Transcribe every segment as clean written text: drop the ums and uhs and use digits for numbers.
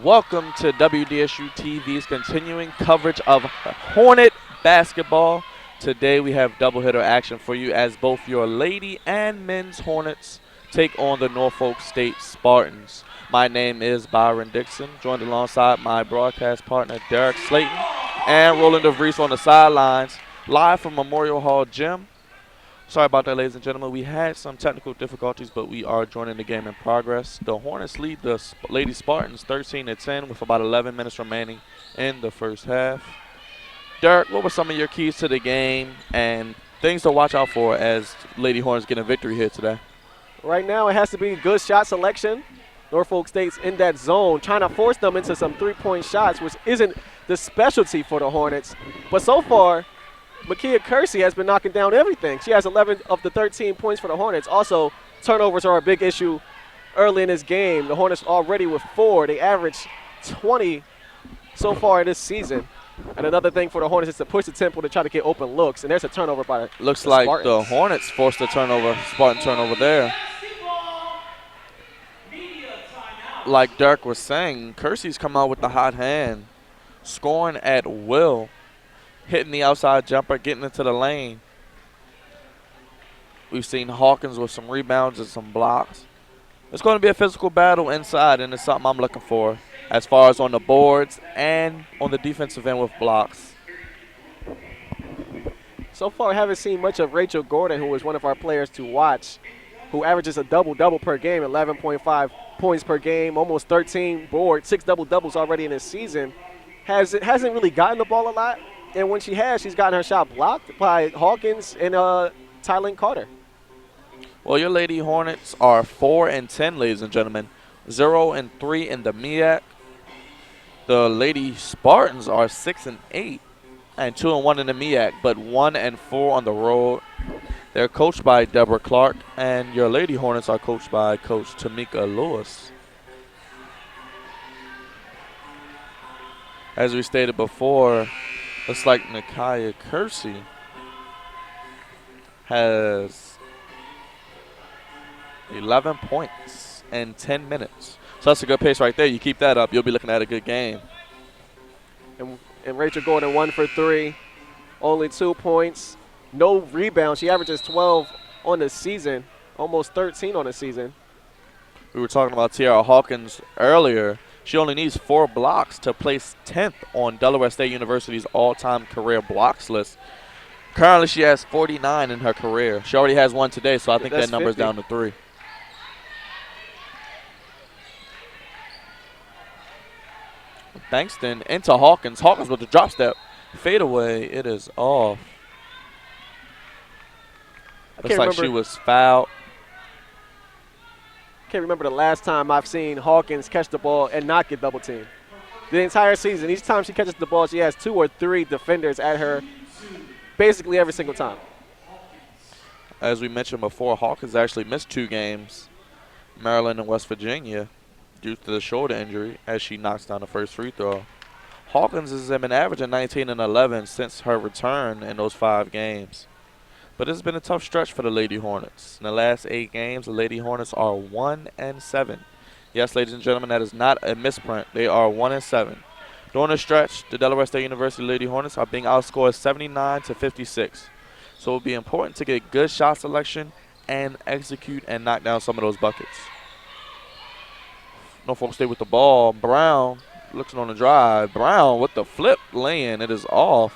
Welcome to WDSU-TV's continuing coverage of Hornet basketball. Today we have doubleheader action for you as both your lady and men's Hornets take on the Norfolk State Spartans. My name is Byron Dixon, joined alongside my broadcast partner Derek Slayton and Roland DeVries on the sidelines, live from Memorial Hall Gym. Sorry about that, ladies and gentlemen. We had some technical difficulties, but we are joining the game in progress. The Hornets lead the Lady Spartans 13-10 with about 11 minutes remaining in the first half. Derek, what were some of your keys to the game and things to watch out for as Lady Hornets get a victory here today? Right now, it has to be good shot selection. Norfolk State's in that zone, trying to force them into some three-point shots, which isn't the specialty for the Hornets. But so far, Makia Kersey has been knocking down everything. She has 11 of the 13 points for the Hornets. Also, turnovers are a big issue early in this game. The Hornets already with 4. They average 20 so far this season. And another thing for the Hornets is to push the tempo to try to get open looks. And there's a turnover by the Looks like Spartans. the Hornets forced a turnover, Spartan turnover there. Like Derek was saying, Kersey's come out with the hot hand, scoring at will, hitting the outside jumper, getting into the lane. We've seen Hawkins with some rebounds and some blocks. It's going to be a physical battle inside, and it's something I'm looking for as far as on the boards and on the defensive end with blocks. So far, I haven't seen much of Rachel Gordon, who is one of our players to watch, who averages a double-double per game, 11.5 points per game, almost 13 boards, 6 double-doubles already in this season. Hasn't really gotten the ball a lot, and when she has, she's gotten her shot blocked by Hawkins and Tylen Carter. Well, your Lady Hornets are 4-10, ladies and gentlemen, 0-3 in the MEAC. The Lady Spartans are 6-8 and 2-1 in the MEAC, but 1-4 on the road. They're coached by Deborah Clark, and your Lady Hornets are coached by Coach Tamika Lewis. As we stated before, looks like Makia Kersey has 11 points in 10 minutes. So that's a good pace right there. You keep that up, you'll be looking at a good game. And Rachel Gordon 1 for 3, only 2 points. No rebounds. She averages 12 on the season, almost 13 on the season. We were talking about Tiara Hawkins earlier. She only needs 4 blocks to place 10th on Delaware State University's all-time career blocks list. Currently, she has 49 in her career. She already has 1 today, so I think that number's 50. down to 3. Bankston into Hawkins. Hawkins with the drop step. Fade away. It is off. Looks like she was fouled. Can't remember the last time I've seen Hawkins catch the ball and not get double teamed. The entire season, each time she catches the ball, she has 2 or 3 defenders at her basically every single time. As we mentioned before, Hawkins actually missed 2 games, Maryland and West Virginia, due to the shoulder injury as she knocks down the first free throw. Hawkins has been averaging 19 and 11 since her return in those 5 games. But it's been a tough stretch for the Lady Hornets. In the last 8 games, the Lady Hornets are 1-7. Yes, ladies and gentlemen, that is not a misprint. They are 1-7. During the stretch, the Delaware State University Lady Hornets are being outscored 79-56. So it will be important to get good shot selection and execute and knock down some of those buckets. Norfolk State with the ball. Brown looks on the drive. Brown with the flip lay-in. It is off.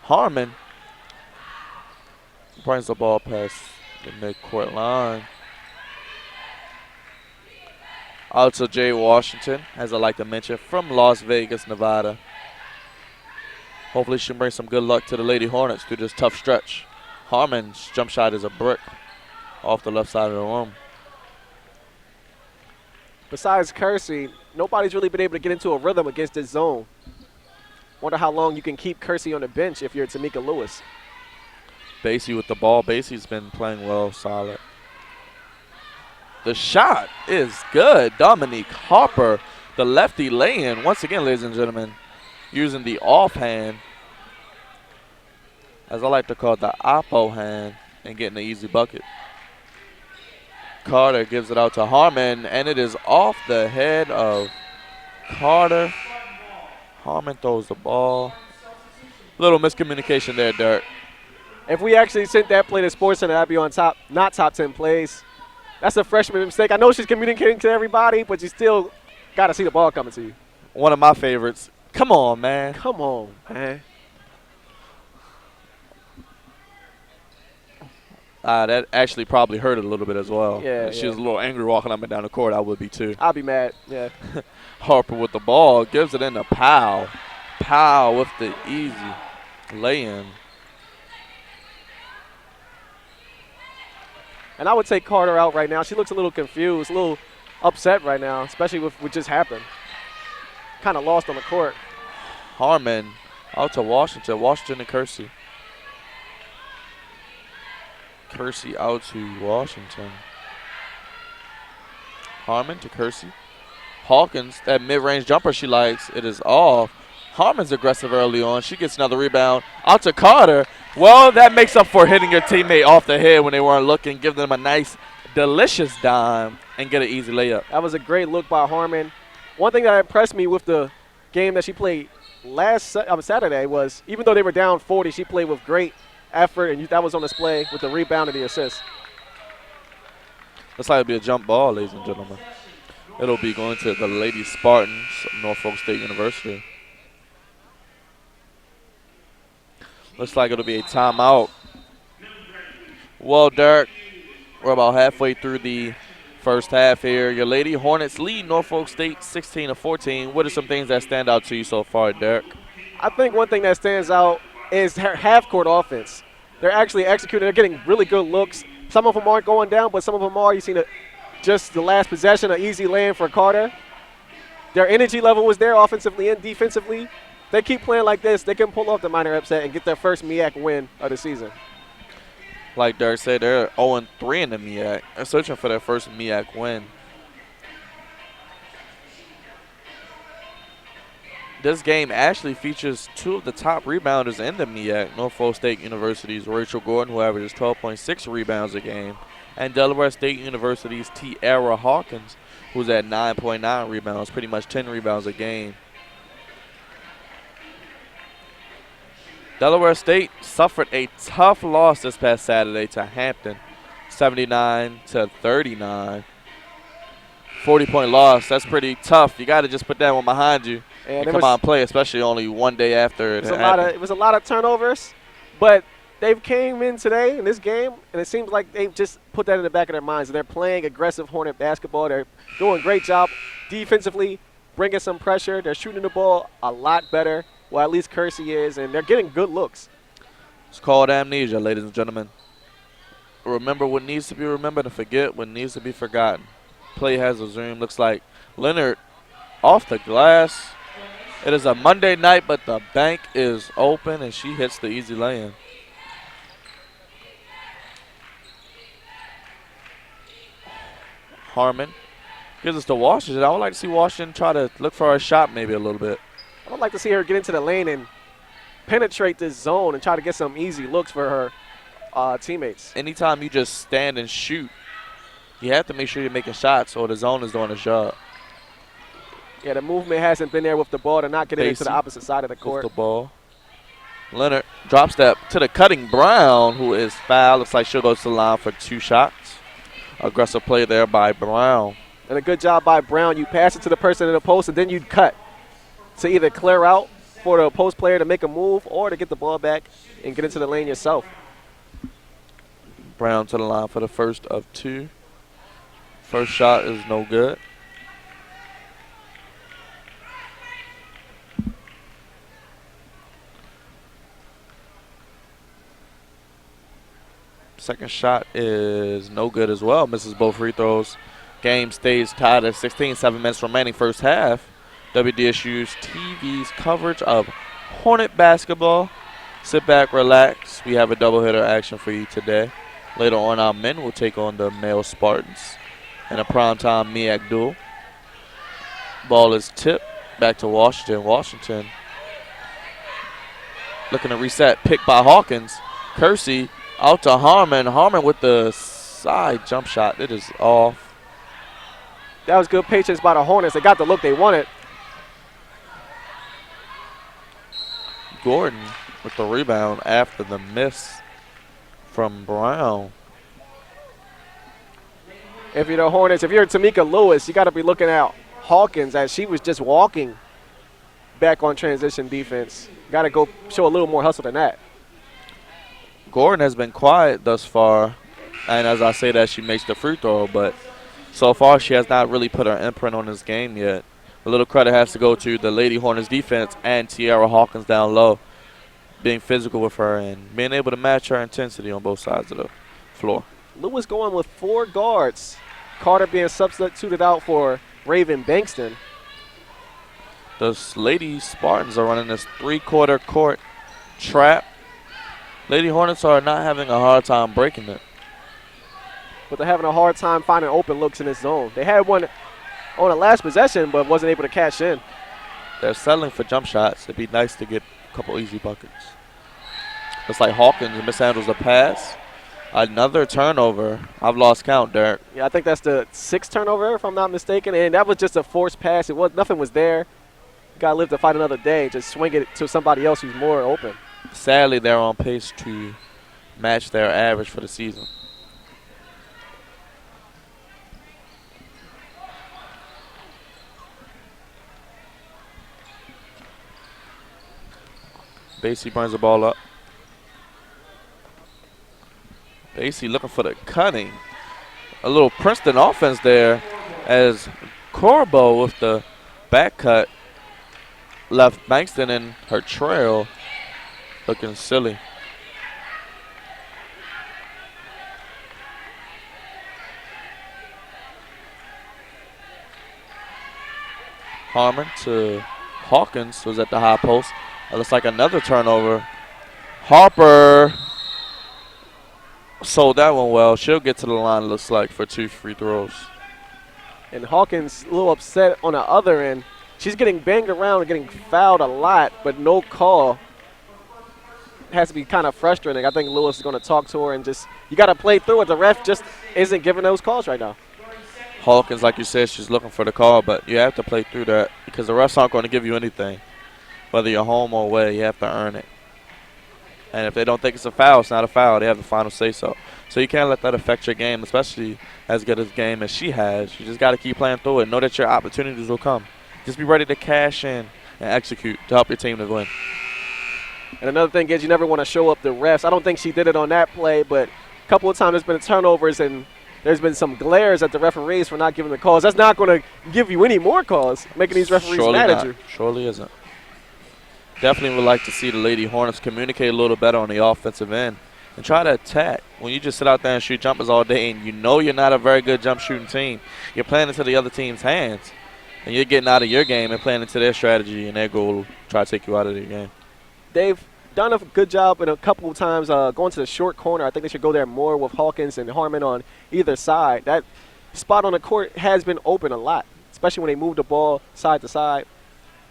Harmon brings the ball past the midcourt line. Out to Jay Washington, as I like to mention, from Las Vegas, Nevada. Hopefully she can bring some good luck to the Lady Hornets through this tough stretch. Harmon's jump shot is a brick off the left side of the room. Besides Kersey, nobody's really been able to get into a rhythm against this zone. Wonder how long you can keep Kersey on the bench if you're Tamika Lewis. Basie with the ball. Basie's been playing well, solid. The shot is good. Dominique Harper, the lefty lay-in. Once again, ladies and gentlemen, using the offhand, as I like to call it, the oppo hand, and getting the easy bucket. Carter gives it out to Harmon, and it is off the head of Carter. Harmon throws the ball. Little miscommunication there, Dirk. If we actually sent that play to Sports Center, that'd be on top, not top 10 plays. That's a freshman mistake. I know she's communicating to everybody, but you still got to see the ball coming to you. One of my favorites. Come on, man. Come on, man. That actually probably hurt it a little bit as well. Yeah, She was a little angry walking up and down the court. I would be too. I'll be mad, yeah. Harper with the ball. Gives it in to Powell. Powell with the easy lay-in. And I would take Carter out right now. She looks a little confused, a little upset right now, especially with what just happened. Kind of lost on the court. Harmon out to Washington. Washington to Kersey. Kersey out to Washington. Harmon to Kersey. Hawkins, that mid-range jumper she likes. It is off. Harmon's aggressive early on. She gets another rebound. Out to Carter. Well, that makes up for hitting your teammate off the head when they weren't looking. Give them a nice, delicious dime and get an easy layup. That was a great look by Harmon. One thing that impressed me with the game that she played Saturday was even though they were down 40, she played with great effort, and that was on display with the rebound and the assist. Looks like it'll be a jump ball, ladies and gentlemen. It'll be going to the Lady Spartans of Norfolk State University. Looks like it'll be a timeout. Well, Dirk, we're about halfway through the first half here. Your Lady Hornets lead Norfolk State 16-14. What are some things that stand out to you so far, Dirk? I think one thing that stands out is her half-court offense. They're actually executing. They're getting really good looks. Some of them aren't going down, but some of them are. You've seen just the last possession, an easy lay-in for Carter. Their energy level was there offensively and defensively. They keep playing like this, they can pull off the minor upset and get their first MEAC win of the season. Like Dirk said, they're 0-3 in the MEAC. They're searching for their first MEAC win. This game actually features two of the top rebounders in the MEAC. Norfolk State University's Rachel Gordon, who averages 12.6 rebounds a game, and Delaware State University's Tiara Hawkins, who's at 9.9 rebounds, pretty much 10 rebounds a game. Delaware State suffered a tough loss this past Saturday to Hampton, 79-39. 40-point loss, that's pretty tough. You got to just put that one behind you and come out and play, especially only one day after it happened. It was a lot of turnovers, but they came in today in this game, and it seems like they just put that in the back of their minds. They're playing aggressive Hornet basketball. They're doing a great job defensively, bringing some pressure. They're shooting the ball a lot better. Well, at least Kersey is, and they're getting good looks. It's called amnesia, ladies and gentlemen. Remember what needs to be remembered and forget what needs to be forgotten. Play has resumed. Looks like Leonard off the glass. It is a Monday night, but the bank is open, and she hits the easy lay-in. Harmon gives us to Washington. I would like to see Washington try to look for a shot maybe a little bit. I would like to see her get into the lane and penetrate this zone and try to get some easy looks for her teammates. Anytime you just stand and shoot, you have to make sure you're making shots or the zone is doing a job. Yeah, the movement hasn't been there with the ball to not get it into the opposite side of the court. With the ball. Leonard drop step to the cutting Brown, who is fouled. Looks like she'll go to the line for 2 shots. Aggressive play there by Brown. And a good job by Brown. You pass it to the person in the post, and then you cut to either clear out for the post player to make a move or to get the ball back and get into the lane yourself. Brown to the line for the first of 2. First shot is no good. Second shot is no good as well. Misses both free throws. Game stays tied at 16, 7 minutes remaining first half. WDSU-TV's coverage of Hornet basketball. Sit back, relax. We have a doubleheader action for you today. Later on, our men will take on the male Spartans in a primetime MEAC duel. Ball is tipped back to Washington. Washington looking to reset. Picked by Hawkins. Kersey out to Harmon. Harmon with the side jump shot. It is off. That was good patience by the Hornets. They got the look they wanted. Gordon with the rebound after the miss from Brown. If you're the Hornets, if you're Tamika Lewis, you got to be looking at Hawkins as she was just walking back on transition defense. Got to go show a little more hustle than that. Gordon has been quiet thus far, and as I say that, she makes the free throw, but so far she has not really put her imprint on this game yet. A little credit has to go to the Lady Hornets defense and Tiara Hawkins down low, being physical with her and being able to match her intensity on both sides of the floor. Lewis going with 4 guards. Carter being substituted out for Raven Bankston. The Lady Spartans are running this 3-quarter court trap. Lady Hornets are not having a hard time breaking it. But they're having a hard time finding open looks in this zone. They had one on the last possession, but wasn't able to cash in. They're settling for jump shots. It'd be nice to get a couple easy buckets. Looks like Hawkins mishandles a pass. Another turnover. I've lost count, Derek. Yeah, I think that's the 6th turnover, if I'm not mistaken. And that was just a forced pass. Nothing was there. You got to live to fight another day. Just swing it to somebody else who's more open. Sadly, they're on pace to match their average for the season. Basie brings the ball up. Basie looking for the cutting. A little Princeton offense there as Corbo with the back cut left Bankston in her trail looking silly. Harmon to Hawkins was at the high post. It looks like another turnover. Harper sold that one well. She'll get to the line, looks like, for 2 free throws. And Hawkins a little upset on the other end. She's getting banged around and getting fouled a lot, but no call. It has to be kind of frustrating. I think Lewis is going to talk to her and just, you got to play through it. The ref just isn't giving those calls right now. Hawkins, like you said, she's looking for the call, but you have to play through that because the refs aren't going to give you anything. Whether you're home or away, you have to earn it. And if they don't think it's a foul, it's not a foul. They have the final say-so. So you can't let that affect your game, especially as good a game as she has. You just got to keep playing through it. Know that your opportunities will come. Just be ready to cash in and execute to help your team to win. And another thing is you never want to show up the refs. I don't think she did it on that play, but a couple of times there's been turnovers and there's been some glares at the referees for not giving the calls. That's not going to give you any more calls, making these referees mad at you. Surely isn't. Definitely would like to see the Lady Hornets communicate a little better on the offensive end and try to attack. When you just sit out there and shoot jumpers all day and you know you're not a very good jump shooting team, you're playing into the other team's hands. And you're getting out of your game and playing into their strategy and their goal to try to take you out of the game. They've done a good job in a couple of times going to the short corner. I think they should go there more with Hawkins and Harmon on either side. That spot on the court has been open a lot, especially when they move the ball side to side.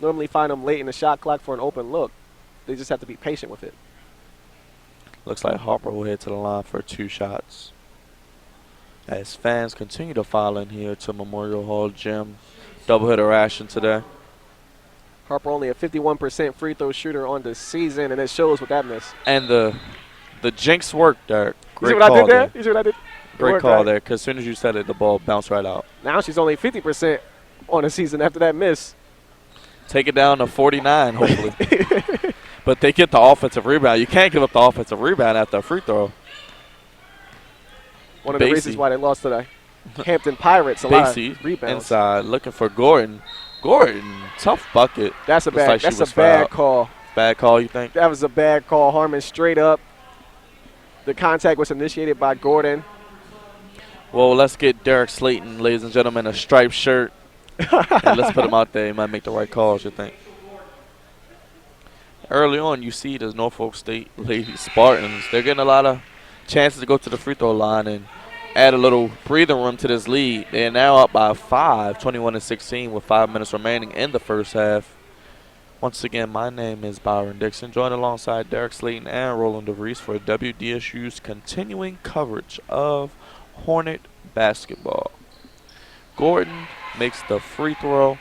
Normally find them late in the shot clock for an open look. They just have to be patient with it. Looks like Harper will head to the line for 2 shots. As fans continue to file in here to Memorial Hall Gym. Doubleheader action today. Harper only a 51% free throw shooter on the season, and it shows with that miss. And the jinx worked, Derek. You see what I did there? You see what I did? Great call there, because as soon as you said it, the ball bounced right out. Now she's only 50% on the season after that miss. Take it down to 49, hopefully. But they get the offensive rebound. You can't give up the offensive rebound after a free throw. One of the reasons why they lost today. Hampton Pirates a lot of rebounds. Inside, looking for Gordon. Gordon, tough bucket. That's a bad. That's a bad call. Bad call, you think? That was a bad call. Harmon straight up. The contact was initiated by Gordon. Well, let's get Derek Slayton, ladies and gentlemen, a striped shirt. And let's put him out there. He might make the right calls, you think. Early on, you see the Norfolk State Lady Spartans. They're getting a lot of chances to go to the free throw line and add a little breathing room to this lead. They are now up by 5, 21-16, with 5 minutes remaining in the first half. Once again, my name is Byron Dixon, joined alongside Derek Slayton and Roland DeVries for WDSU's continuing coverage of Hornet basketball. Gordon makes the free throw,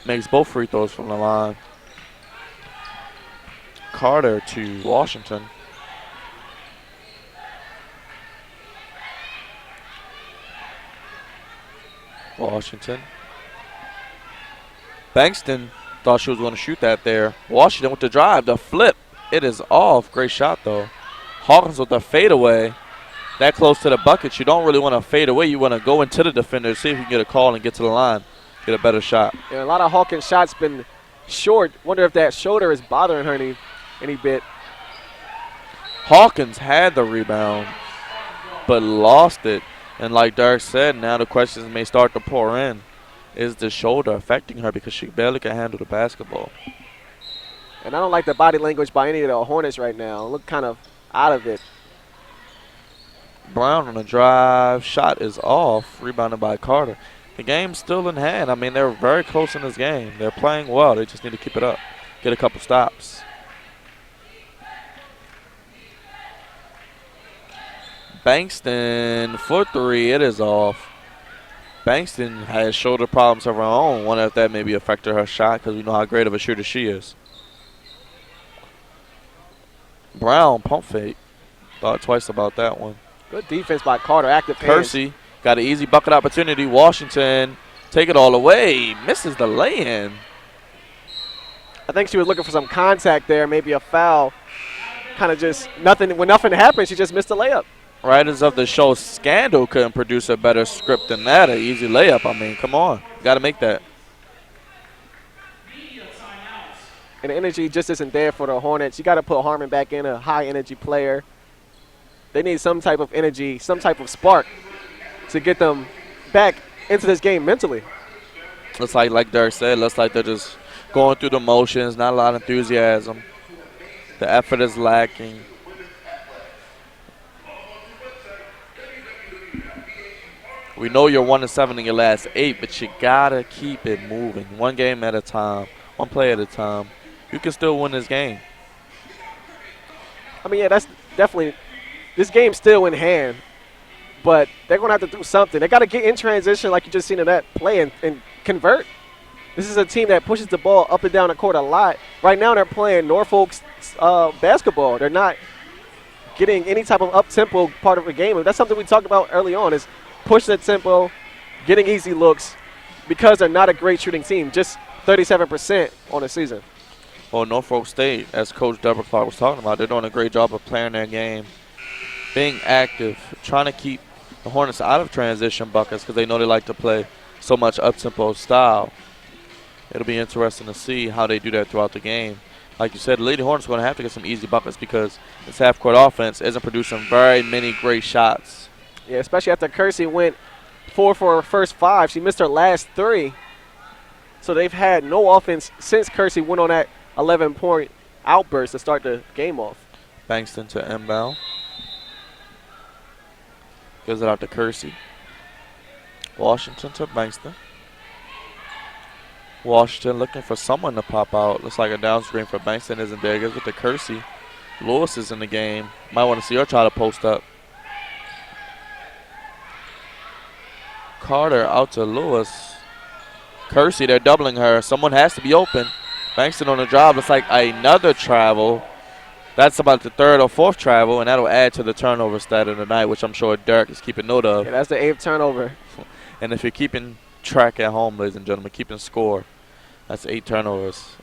makes both free throws from the line. Carter to Washington. Washington. Bankston thought she was going to shoot that there. Washington with the drive, the flip. It is off. Great shot, though. Hawkins with the fadeaway. That close to the bucket, you don't really want to fade away. You want to go into the defender, see if you can get a call and get to the line, get a better shot. Yeah, a lot of Hawkins shots been short. Wonder if that shoulder is bothering her any bit. Hawkins had the rebound, but lost it. And like Derek said, now the questions may start to pour in. Is the shoulder affecting her because she barely can handle the basketball? And I don't like the body language by any of the Hornets right now. Look kind of out of it. Brown on the drive. Shot is off. Rebounded by Carter. The game's still in hand. I mean, they're very close in this game. They're playing well. They just need to keep it up. Get a couple stops. Bankston for three. It is off. Bankston has shoulder problems of her own. Wonder if that maybe affected her shot because we know how great of a shooter she is. Brown, pump fake. Thought twice about that one. Good defense by Carter. Active hands. Kersey got an easy bucket opportunity. Washington take it all away. Misses the lay-in. I think she was looking for some contact there, maybe a foul. Kind of just nothing. When nothing happened, she just missed a layup. Writers of the show Scandal couldn't produce a better script than that. An easy layup. I mean, come on. Got to make that. And the energy just isn't there for the Hornets. You got to put Harmon back in, a high-energy player. They need some type of energy, some type of spark to get them back into this game mentally. Looks like Derek said, looks like they're just going through the motions, not a lot of enthusiasm. The effort is lacking. We know you're 1-7 in your last 8, but you got to keep it moving. One game at a time, one play at a time. You can still win this game. I mean, yeah, that's definitely – this game's still in hand, but they're going to have to do something. They got to get in transition like you just seen in that play and convert. This is a team that pushes the ball up and down the court a lot. Right now they're playing Norfolk's basketball. They're not getting any type of up-tempo part of the game. And that's something we talked about early on is push the tempo, getting easy looks because they're not a great shooting team, just 37% on the season. Well, Norfolk State, as Coach Deborah Clark was talking about, they're doing a great job of playing their game, being active, trying to keep the Hornets out of transition buckets because they know they like to play so much up-tempo style. It'll be interesting to see how they do that throughout the game. Like you said, the Lady Hornets are going to have to get some easy buckets because this half-court offense isn't producing very many great shots. Yeah, especially after Kersey went 4 for her first 5. She missed her last 3. So they've had no offense since Kersey went on that 11-point outburst to start the game off. Bankston to inbound. Gives it out to Kersey. Washington to Bankston. Washington looking for someone to pop out. Looks like a down screen for Bankston isn't there. Gives it to Kersey. Lewis is in the game. Might want to see her try to post up. Carter out to Lewis. Kersey, they're doubling her. Someone has to be open. Bankston on the drive. Looks like another travel. That's about the 3rd or 4th travel, and that'll add to the turnover stat of the night, which I'm sure Derek is keeping note of. Yeah, that's the 8th turnover. And if you're keeping track at home, ladies and gentlemen, keeping score, that's 8 turnovers.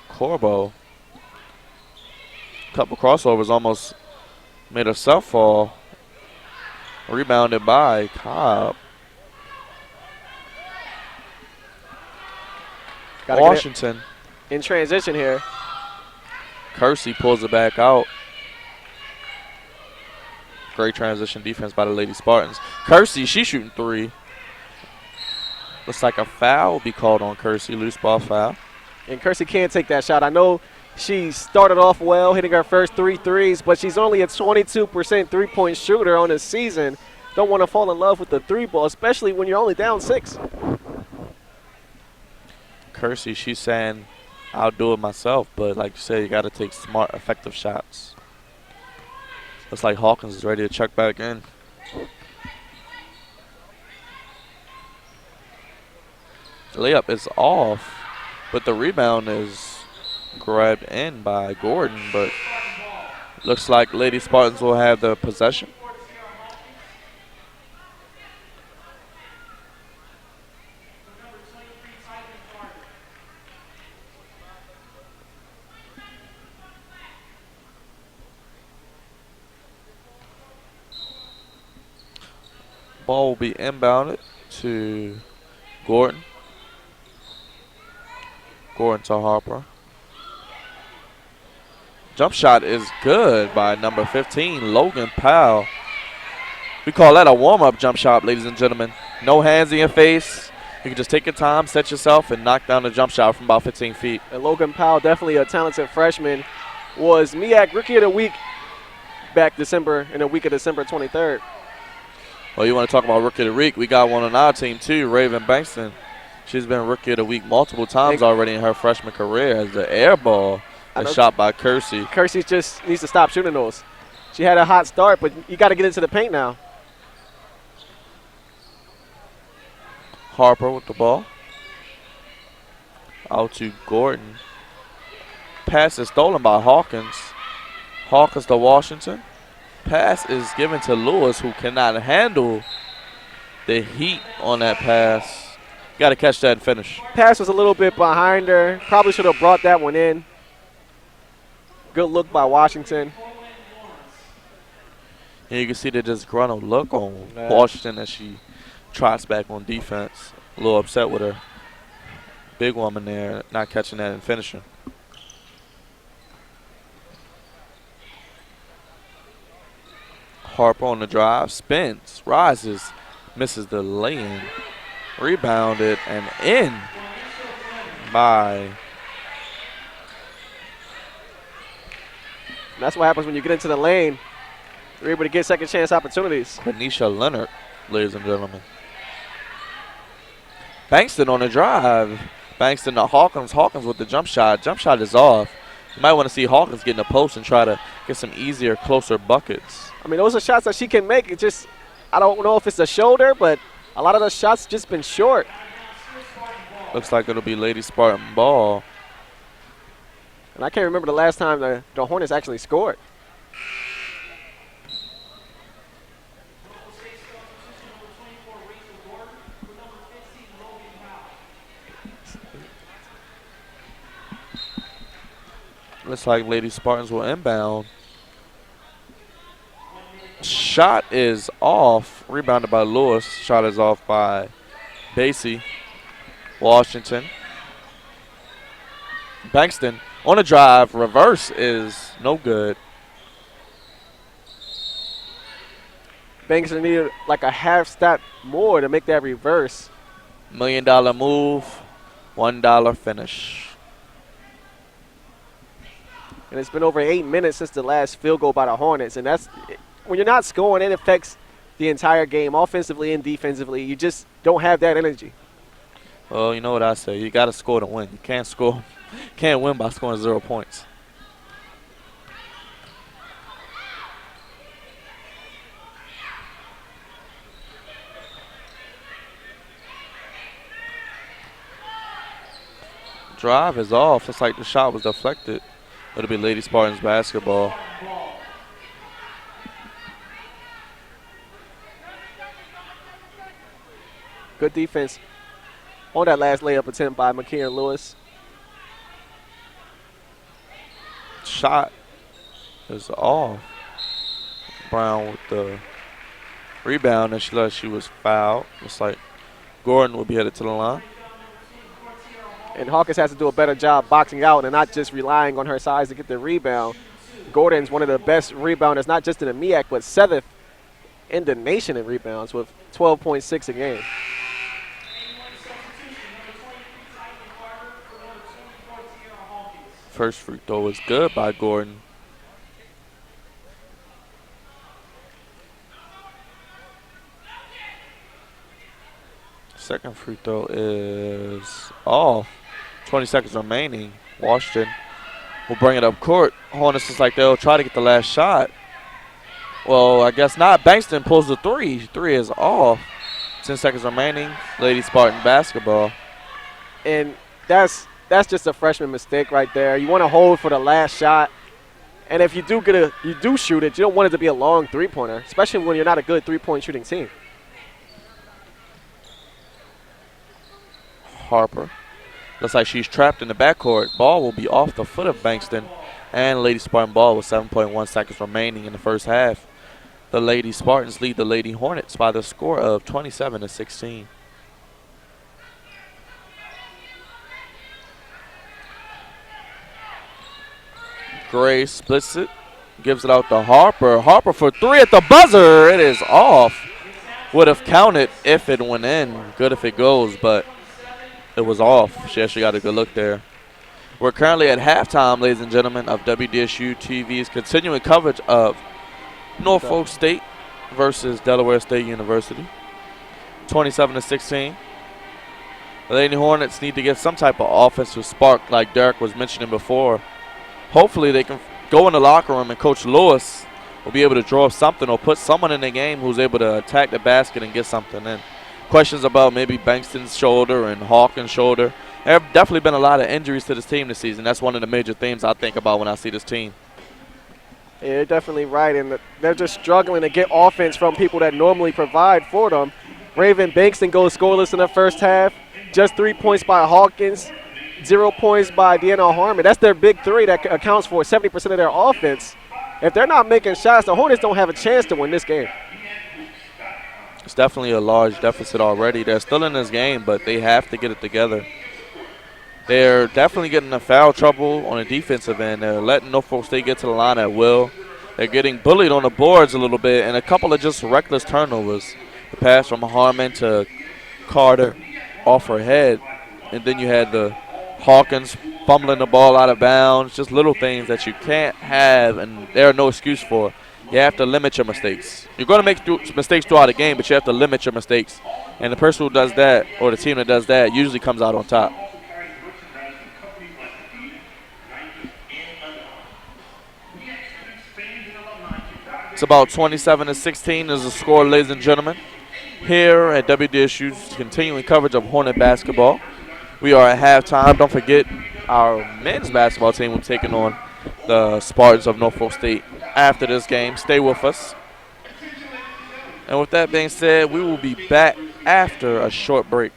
Corbo. Couple crossovers almost made herself fall. Rebounded by Cobb. Washington. In transition here. Kersey pulls it back out. Great transition defense by the Lady Spartans. Kersey, she's shooting 3. Looks like a foul will be called on Kersey. Loose ball foul. And Kersey can't take that shot. I know she started off well, hitting her first 3 threes, but she's only a 22% three-point shooter on the season. Don't want to fall in love with the 3 ball, especially when you're only down 6. Kersey, she's saying, I'll do it myself, but like you said, you got to take smart, effective shots. Looks like Hawkins is ready to check back in. Layup is off, but the rebound is grabbed in by Gordon, but looks like Lady Spartans will have the possession. Ball will be inbounded to Gordon. Gordon to Harper. Jump shot is good by number 15, Logan Powell. We call that a warm-up jump shot, ladies and gentlemen. No hands in your face. You can just take your time, set yourself, and knock down the jump shot from about 15 feet. And Logan Powell, definitely a talented freshman, was MEAC Rookie of the Week back in the week of December 23rd. Well, you want to talk about Rookie of the Week? We got one on our team, too, Raven Bankston. She's been Rookie of the Week multiple times already in her freshman career as the air ball is shot by Kersey. Kersey just needs to stop shooting those. She had a hot start, but you got to get into the paint now. Harper with the ball. Out to Gordon. Pass is stolen by Hawkins. Hawkins to Washington. Pass is given to Lewis, who cannot handle the heat on that pass. Got to catch that and finish. Pass was a little bit behind her. Probably should have brought that one in. Good look by Washington. And you can see the disgruntled look on Washington as she trots back on defense. A little upset with her big woman there, not catching that and finishing. Harper on the drive, spins, rises, misses the lay-in. Rebounded and in by. That's what happens when you get into the lane. You're able to get second chance opportunities. Quenisha Leonard, ladies and gentlemen. Bankston on the drive. Bankston to Hawkins. Hawkins with the jump shot. Jump shot is off. You might want to see Hawkins get in the post and try to get some easier, closer buckets. I mean, those are shots that she can make. It just, I don't know if it's a shoulder, but a lot of those shots just been short. Looks like it'll be Lady Spartan ball. And I can't remember the last time the Hornets actually scored. Looks like Lady Spartans will inbound. Shot is off. Rebounded by Lewis. Shot is off by Basie. Washington. Bankston on a drive. Reverse is no good. Bankston needed like a half step more to make that reverse. $1 million move. $1 finish. And it's been over 8 minutes since the last field goal by the Hornets. And that's, when you're not scoring, it affects the entire game, offensively and defensively. You just don't have that energy. Well, you know what I say. You got to score to win. You can't win by scoring 0 points. Drive is off. Looks like the shot was deflected. It'll be Lady Spartans basketball. Good defense on that last layup attempt by McKeon Lewis. Shot is off. Brown with the rebound, and she was fouled. Looks like Gordon will be headed to the line. And Hawkins has to do a better job boxing out and not just relying on her size to get the rebound. Gordon's one of the best rebounders, not just in the MEAC, but 7th in the nation in rebounds with 12.6 a game. First free throw is good by Gordon. Second free throw is off. 20 seconds remaining. Washington will bring it up court. Hornets is like they'll try to get the last shot. Well, I guess not. Bankston pulls the three. Three is off. 10 seconds remaining. Lady Spartan basketball. and that's just a freshman mistake right there. You want to hold for the last shot, and if you do shoot it, you don't want it to be a long three-pointer, especially when you're not a good three-point shooting team. Harper. Looks like she's trapped in the backcourt. Ball will be off the foot of Bankston. And Lady Spartan ball with 7.1 seconds remaining in the first half. The Lady Spartans lead the Lady Hornets by the score of 27-16. Gray splits it, gives it out to Harper. Harper for three at the buzzer. It is off. Would have counted if it went in. Good if it goes, but it was off. She actually got a good look there. We're currently at halftime, ladies and gentlemen, of WDSU-TV's continuing coverage of Norfolk State versus Delaware State University. 27-16. The Lady Hornets need to get some type of offensive spark like Derek was mentioning before. Hopefully they can go in the locker room and Coach Lewis will be able to draw up something or put someone in the game who's able to attack the basket and get something in. Questions about maybe Bankston's shoulder and Hawkins' shoulder. There have definitely been a lot of injuries to this team this season. That's one of the major themes I think about when I see this team. Yeah, you're definitely right, and they're just struggling to get offense from people that normally provide for them. Raven Bankston goes scoreless in the first half. Just 3 points by Hawkins, 0 points by Deanna Harmon. That's their big three that accounts for 70% of their offense. If they're not making shots, the Hornets don't have a chance to win this game. It's definitely a large deficit already. They're still in this game, but they have to get it together. They're definitely getting in foul trouble on the defensive end. They're letting Norfolk State get to the line at will. They're getting bullied on the boards a little bit, and a couple of just reckless turnovers. The pass from Harmon to Carter off her head, and then you had the Hawkins fumbling the ball out of bounds. Just little things that you can't have, and there are no excuse for. You have to limit your mistakes. You're going to make mistakes throughout the game, but you have to limit your mistakes. And the person who does that, or the team that does that, usually comes out on top. It's about 27-16 is the score, ladies and gentlemen. Here at WDSU's continuing coverage of Hornet basketball. We are at halftime. Don't forget our men's basketball team will be taking on the Spartans of Norfolk State after this game. Stay with us. And with that being said, we will be back after a short break.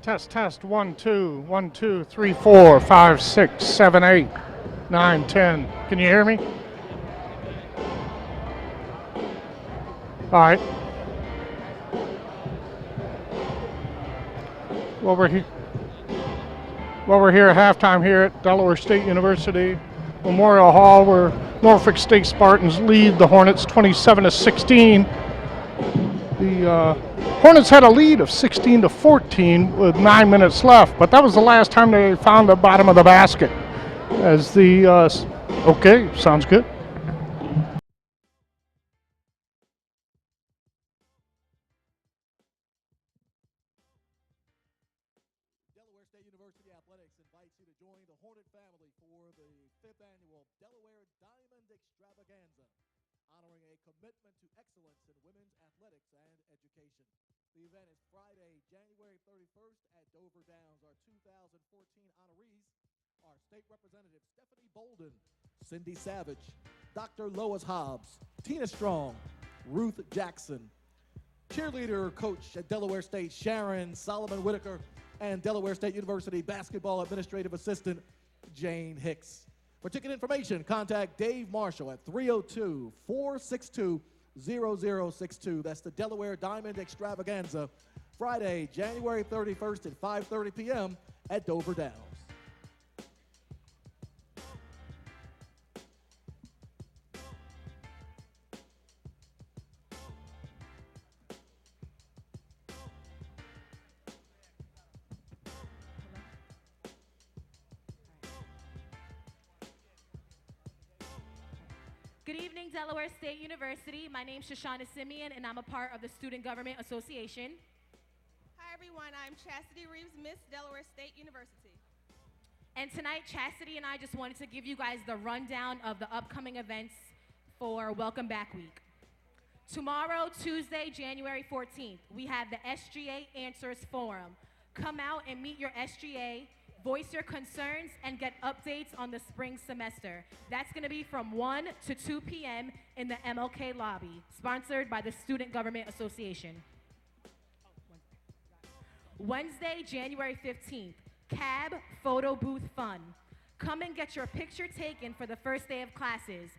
Test, 1, 2, 1, 2, 3, 4, 5, 6, 7, 8, 9, 10. Can you hear me? All right. Well, we're here at halftime here at Delaware State University Memorial Hall, where Norfolk State Spartans lead the Hornets 27-16. The Hornets had a lead of 16-14 with 9 minutes left, but that was the last time they found the bottom of the basket. As the okay, sounds good. Delaware State University Athletics invites you to join the Hornet family for the 5th annual Delaware Diamond Extravaganza, honoring a commitment to excellence in women's athletics and education. The event is Friday, January 31st at Dover Downs. Our 2014 honorees are State Representative Stephanie Bolden, Cindy Savage, Dr. Lois Hobbs, Tina Strong, Ruth Jackson, cheerleader coach at Delaware State Sharon Solomon Whitaker, and Delaware State University basketball administrative assistant Jane Hicks. For ticket information, contact Dave Marshall at 302-462-0062. That's the Delaware Diamond Extravaganza, Friday, January 31st at 5:30 p.m. at Dover Downs. Good evening, Delaware State University. My name is Shoshana Simeon, and I'm a part of the Student Government Association. Hi everyone, I'm Chastity Reeves, Miss Delaware State University. And tonight, Chastity and I just wanted to give you guys the rundown of the upcoming events for Welcome Back Week. Tomorrow, Tuesday, January 14th, we have the SGA Answers Forum. Come out and meet your SGA, voice your concerns, and get updates on the spring semester. That's going to be from 1 to 2 p.m. in the MLK lobby, sponsored by the Student Government Association. Wednesday, January 15th, CAB Photo Booth Fun. Come and get your picture taken for the first day of classes.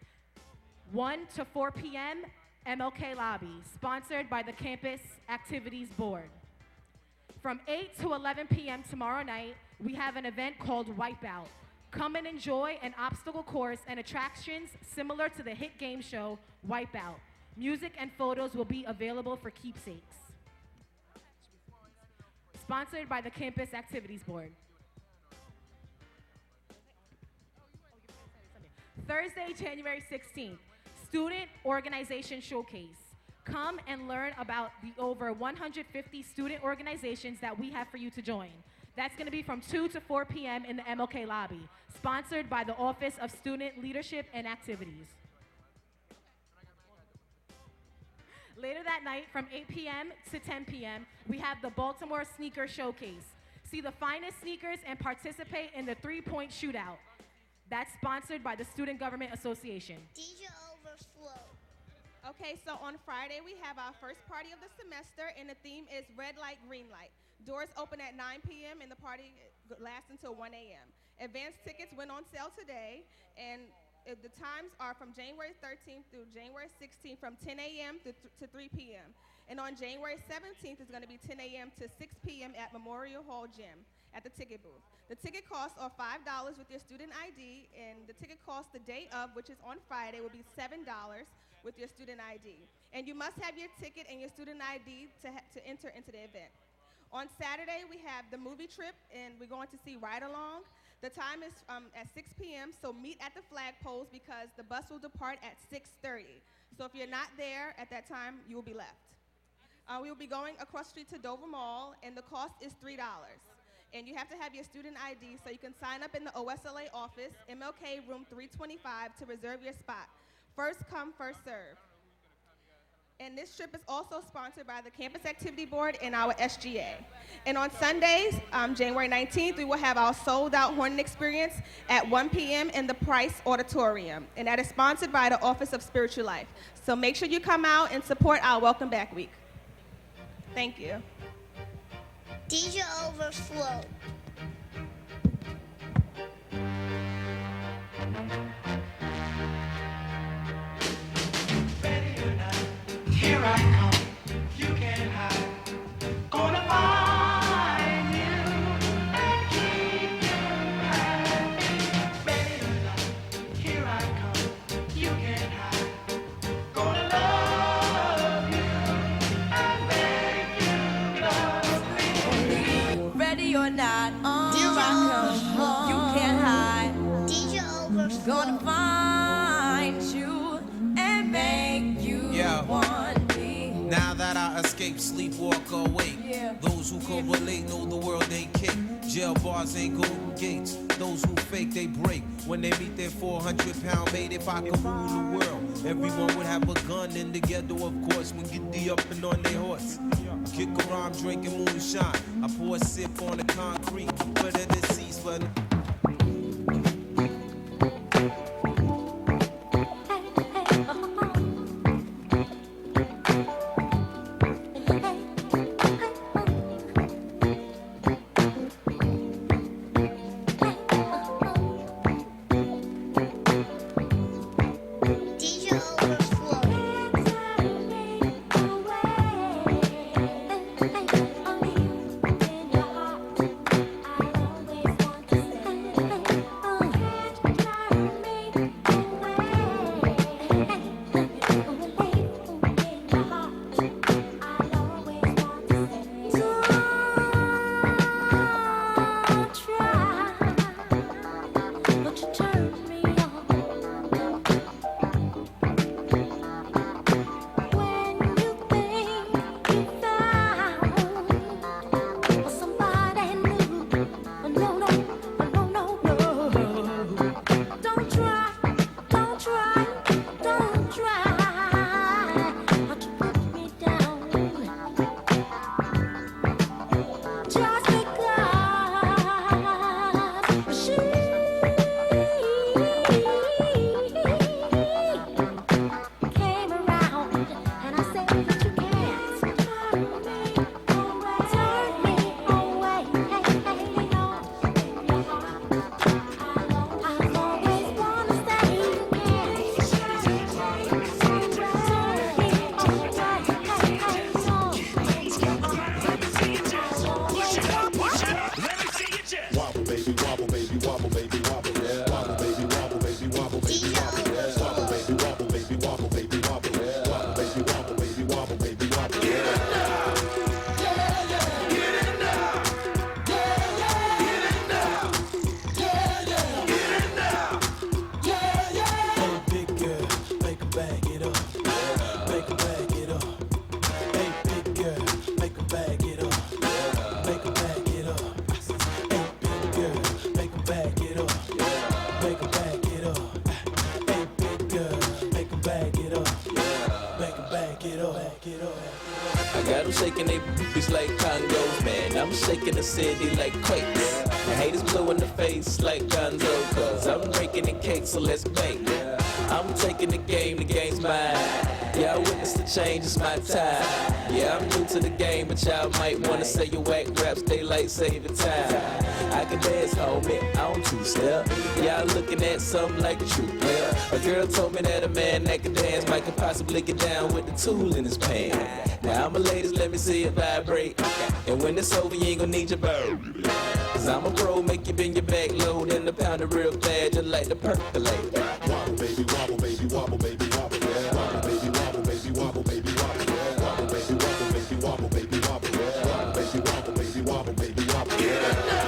1 to 4 p.m., MLK lobby, sponsored by the Campus Activities Board. From 8 to 11 p.m. tomorrow night, we have an event called Wipeout. Come and enjoy an obstacle course and attractions similar to the hit game show Wipeout. Music and photos will be available for keepsakes. Sponsored by the Campus Activities Board. Thursday, January 16th, Student Organization Showcase. Come and learn about the over 150 student organizations that we have for you to join. That's going to be from 2 to 4 p.m. in the MLK lobby, sponsored by the Office of Student Leadership and Activities. Later that night, from 8 p.m. to 10 p.m., we have the Baltimore Sneaker Showcase. See the finest sneakers and participate in the three-point shootout. That's sponsored by the Student Government Association. DJ Overflow. Okay, so on Friday we have our first party of the semester, and the theme is Red Light, Green Light. Doors open at 9 p.m. and the party lasts until 1 a.m. Advanced tickets went on sale today, and the times are from January 13th through January 16th from 10 a.m. to 3 p.m. And on January 17th is going to be 10 a.m. to 6 p.m. at Memorial Hall Gym at the ticket booth. The ticket costs are $5 with your student ID, and the ticket cost the day of, which is on Friday, will be $7 with your student ID. And you must have your ticket and your student ID to enter into the event. On Saturday, we have the movie trip, and we're going to see Ride Along. The time is at 6 p.m., so meet at the flagpoles because the bus will depart at 6:30. So if you're not there at that time, you will be left. We will be going across the street to Dover Mall, and the cost is $3. And you have to have your student ID, so you can sign up in the OSLA office, MLK room 325, to reserve your spot. First come, first serve. And this trip is also sponsored by the Campus Activity Board and our SGA. And on Sundays, January 19th, we will have our sold-out Hornet experience at 1 p.m. in the Price Auditorium. And that is sponsored by the Office of Spiritual Life. So make sure you come out and support our Welcome Back Week. Thank you. DJ Overflow. Here I come, you can't hide. Gonna find you and keep you happy. Ready or not, here I come, you can't hide. Gonna love you and make you love me. Ready or not, DJ here I come, you can't hide. DJ Overflow. Gonna find you and make you want me. Now that I escape, sleep, walk awake. Yeah. Those who correlate know the world ain't cake. Jail bars ain't golden gates. Those who fake, they break. When they meet their 400-pound mate, if I could rule the world, everyone would have a gun in the ghetto, of course, when get the up and on their horse. Kick around drinking moonshine. I pour a sip on the concrete, but it is cease, but DJ Overflow. I got them shaking they boobies like Congos, man. I'm shaking the city like quakes. The haters blue in the face like Gonzo, cause I'm breaking the cake, so let's bake. I'm taking the game's mine. Yeah, I witnessed the change, it's my time. Yeah, I'm new to the game, but y'all might wanna say you whack raps, daylight saving time. I can dance, homie, I don't two-step. Y'all looking at something like a true player. A girl told me that a man that can dance might could possibly get down with the tool in his pants. Now I'm a ladies, let me see it vibrate. And when it's over, you ain't gonna need your bow. Cause I'm a pro, make you bend your back low, then the pounder real fast, just like the percolate. Wobble, baby, wobble, baby, wobble, baby, wobble, yeah. Wobble, baby, wobble, baby, wobble, baby, wobble, yeah. Wobble, baby, wobble, baby, wobble, baby, wobble, yeah. Wobble, baby, wobble, baby, wobble, baby, wobble, yeah.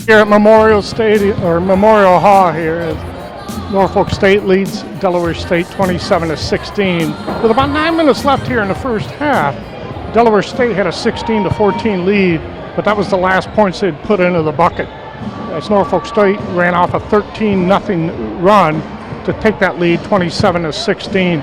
Here at Memorial Stadium, or Memorial Hall here, as Norfolk State leads Delaware State 27-16. With about 9 minutes left here in the first half, Delaware State had a 16-14 lead, but that was the last points they'd put into the bucket. As Norfolk State ran off a 13-0 run to take that lead 27-16.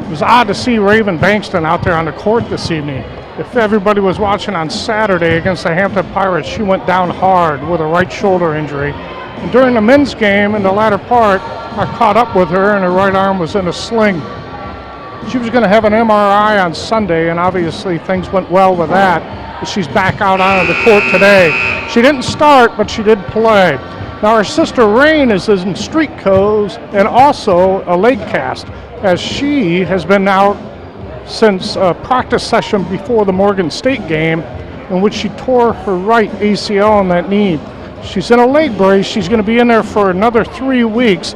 It was odd to see Raven Bankston out there on the court this evening. If everybody was watching on Saturday against the Hampton Pirates, she went down hard with a right shoulder injury. And during the men's game in the latter part, I caught up with her and her right arm was in a sling. She was going to have an MRI on Sunday, and obviously things went well with that. But she's back out on the court today. She didn't start, but she did play. Now her sister Rain is in street clothes and also a leg cast, as she has been out since a practice session before the Morgan State game, in which she tore her right ACL on that knee. She's in a leg brace. She's going to be in there for another 3 weeks,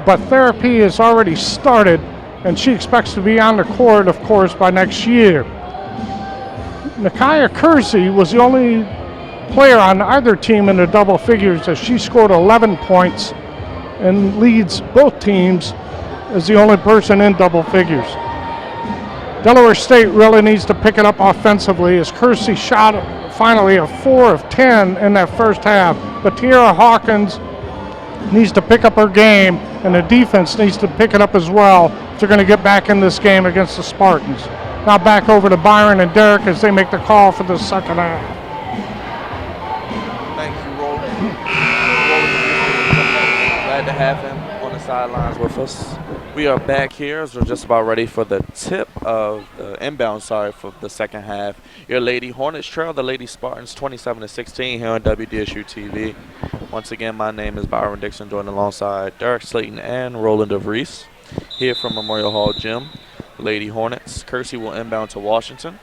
but therapy has already started, and she expects to be on the court, of course, by next year. Nakia Kersey was the only player on either team in the double figures, as she scored 11 points and leads both teams as the only person in double figures. Delaware State really needs to pick it up offensively, as Kersey shot finally a 4 of 10 in that first half. But Tiara Hawkins needs to pick up her game, and the defense needs to pick it up as well if they're going to get back in this game against the Spartans. Now back over to Byron and Derek as they make the call for the second half. Thank you, Roland. Glad to have him on the sidelines with us. We are back here as we're just about ready for the tip of the inbound, for the second half. Your Lady Hornets trail the Lady Spartans 27-16 here on WDSU-TV. Once again, my name is Byron Dixon, joined alongside Derek Slayton and Roland DeVries here from Memorial Hall Gym. Lady Hornets. Kersey will inbound to Washington.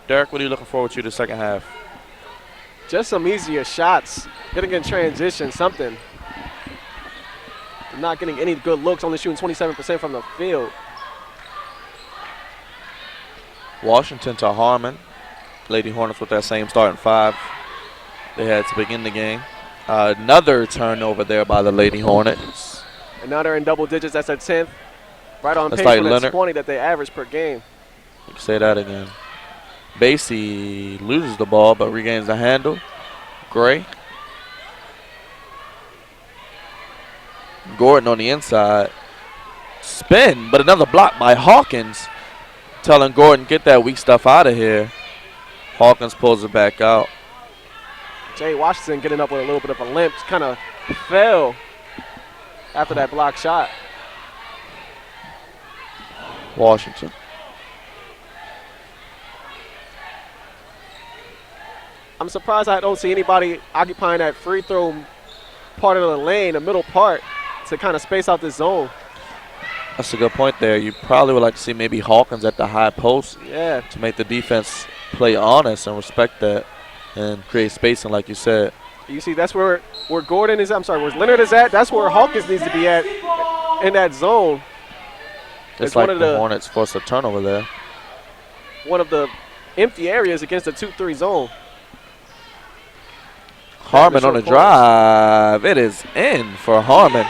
Derek, what are you looking forward to the second half? Just some easier shots. Getting in transition, something. Not getting any good looks, only shooting 27% from the field. Washington to Harmon. Lady Hornets with that same starting five they had to begin the game. Another turnover there by the Lady Hornets. Another in double digits, that's their 10th. Right on That's pace like for that Leonard. 20 that they average per game. You can say that again. Basie loses the ball but regains the handle. Gray. Gordon on the inside. Spin, but another block by Hawkins. Telling Gordon, get that weak stuff out of here. Hawkins pulls it back out. Jay Washington getting up with a little bit of a limp. Kind of fell after that block shot. Washington. I'm surprised I don't see anybody occupying that free throw part of the lane, the middle part, to kind of space out the zone. That's a good point there. You probably would like to see maybe Hawkins at the high post to make the defense play honest and respect that and create spacing like you said. You see, that's where Gordon is, where Leonard is at. That's where Hawkins needs to be at in that zone. It's like the Hornets forced a turnover there. One of the empty areas against the 2-3 zone. Harmon on the drive. It is in for Harmon.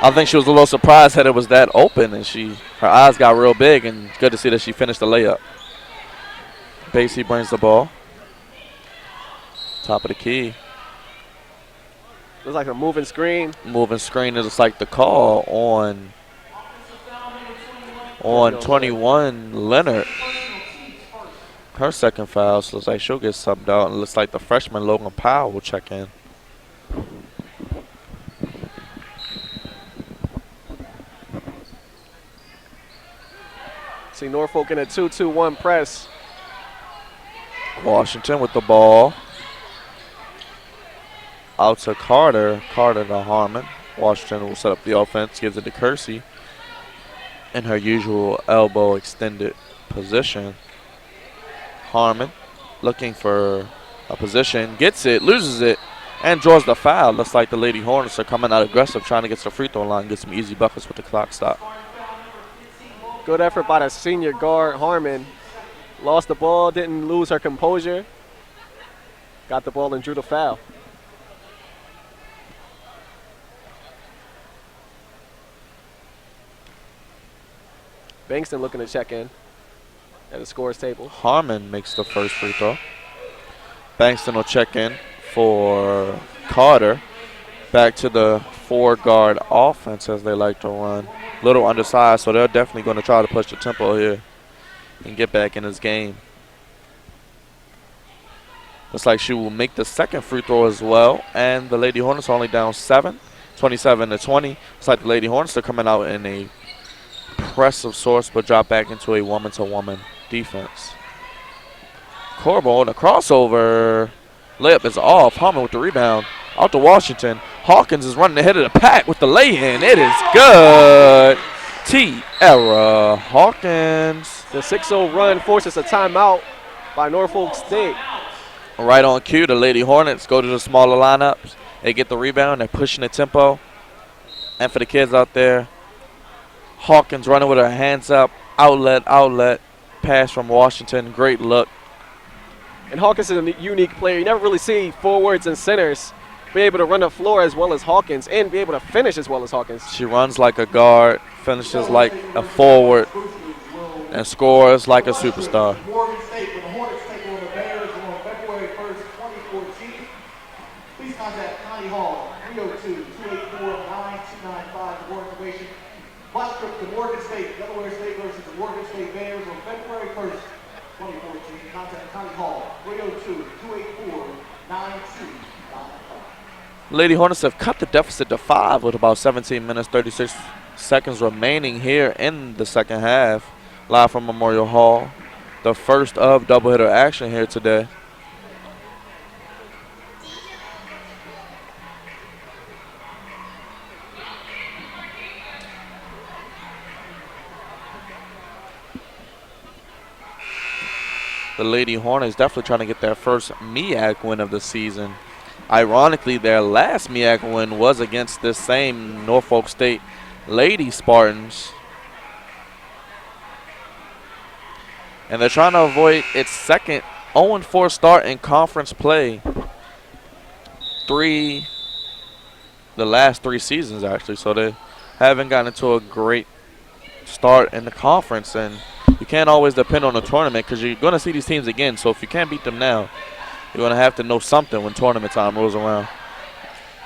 I think she was a little surprised that it was that open, and her eyes got real big, and it's good to see that she finished the layup. Basie brings the ball. Top of the key. Looks like a moving screen. Moving screen is like the call on 21 Leonard. Her second foul, so looks like she'll get subbed out. And it looks like the freshman Logan Powell will check in. See Norfolk in a 2-2-1 press. Washington with the ball. Out to Carter. Carter to Harmon. Washington will set up the offense, gives it to Kersey in her usual elbow extended position. Harmon looking for a position, gets it, loses it, and draws the foul. Looks like the Lady Hornets are coming out aggressive, trying to get to the free throw line, get some easy buckets with the clock stop. Good effort by the senior guard, Harmon. Lost the ball, didn't lose her composure. Got the ball and drew the foul. Bankston looking to check in at the scores table. Harmon makes the first free throw. Bankston will check in for Carter. Back to the four-guard offense as they like to run. Little undersized, so they're definitely going to try to push the tempo here and get back in this game. Looks like she will make the second free throw as well, and the Lady Hornets are only down 7, 27-20. It's like the Lady Hornets are coming out in a press of sorts, but drop back into a woman-to-woman defense. Corbo on the crossover. Layup is off. Harmon with the rebound. Out to Washington. Hawkins is running ahead of the pack with the lay-in. It is good. T-Era Hawkins. The 6-0 run forces a timeout by Norfolk State. Right on cue, the Lady Hornets go to the smaller lineups. They get the rebound. They're pushing the tempo. And for the kids out there, Hawkins running with her hands up. Outlet. Pass from Washington. Great look. And Hawkins is a unique player. You never really see forwards and centers be able to run the floor as well as Hawkins and be able to finish as well as Hawkins. She runs like a guard, finishes like a forward, and scores like a superstar. Morgan State, when the Hornets take on the Bears on February 1st, 2014. Please contact Connie Hall, 302-284-9295 for more information. Bus trip to Morgan State, Delaware State versus the Morgan State Bears on February 1st, 2014. Contact Connie Hall, 302-284-9295. Lady Hornets have cut the deficit to 5 with about 17 minutes, 36 seconds remaining here in the second half. Live from Memorial Hall. The first of doubleheader action here today. The Lady Hornets definitely trying to get their first MEAC win of the season. Ironically, their last MEAC win was against this same Norfolk State Lady Spartans. And they're trying to avoid its second 0-4 start in conference play. The last 3 seasons, actually. So they haven't gotten into a great start in the conference. And you can't always depend on the tournament because you're going to see these teams again. So if you can't beat them now, you're going to have to know something when tournament time rolls around.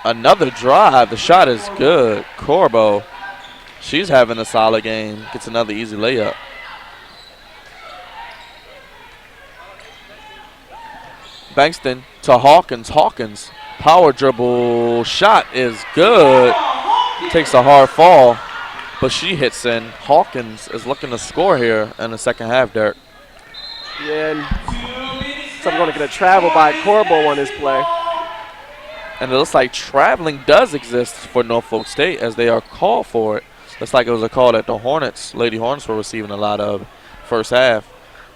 Another drive. The shot is good. Corbo, she's having a solid game. Gets another easy layup. Bankston to Hawkins. Hawkins, power dribble. Shot is good. Takes a hard fall, but she hits in. Hawkins is looking to score here in the second half, Derek. Yeah, and so I'm going to get a travel by Corbo on this play. And it looks like traveling does exist for Norfolk State as they are called for it. Looks like it was a call that the Hornets, Lady Hornets, were receiving a lot of first half.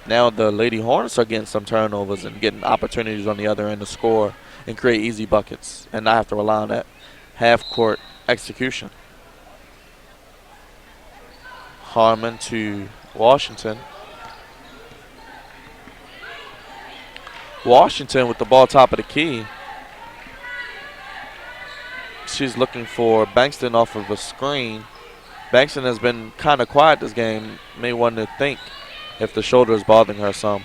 Now the Lady Hornets are getting some turnovers and getting opportunities on the other end to score and create easy buckets and not have to rely on that half-court execution. Harmon to Washington. Washington with the ball top of the key. She's looking for Bankston off of a screen. Bankston has been kind of quiet this game. May want to think if the shoulder is bothering her some.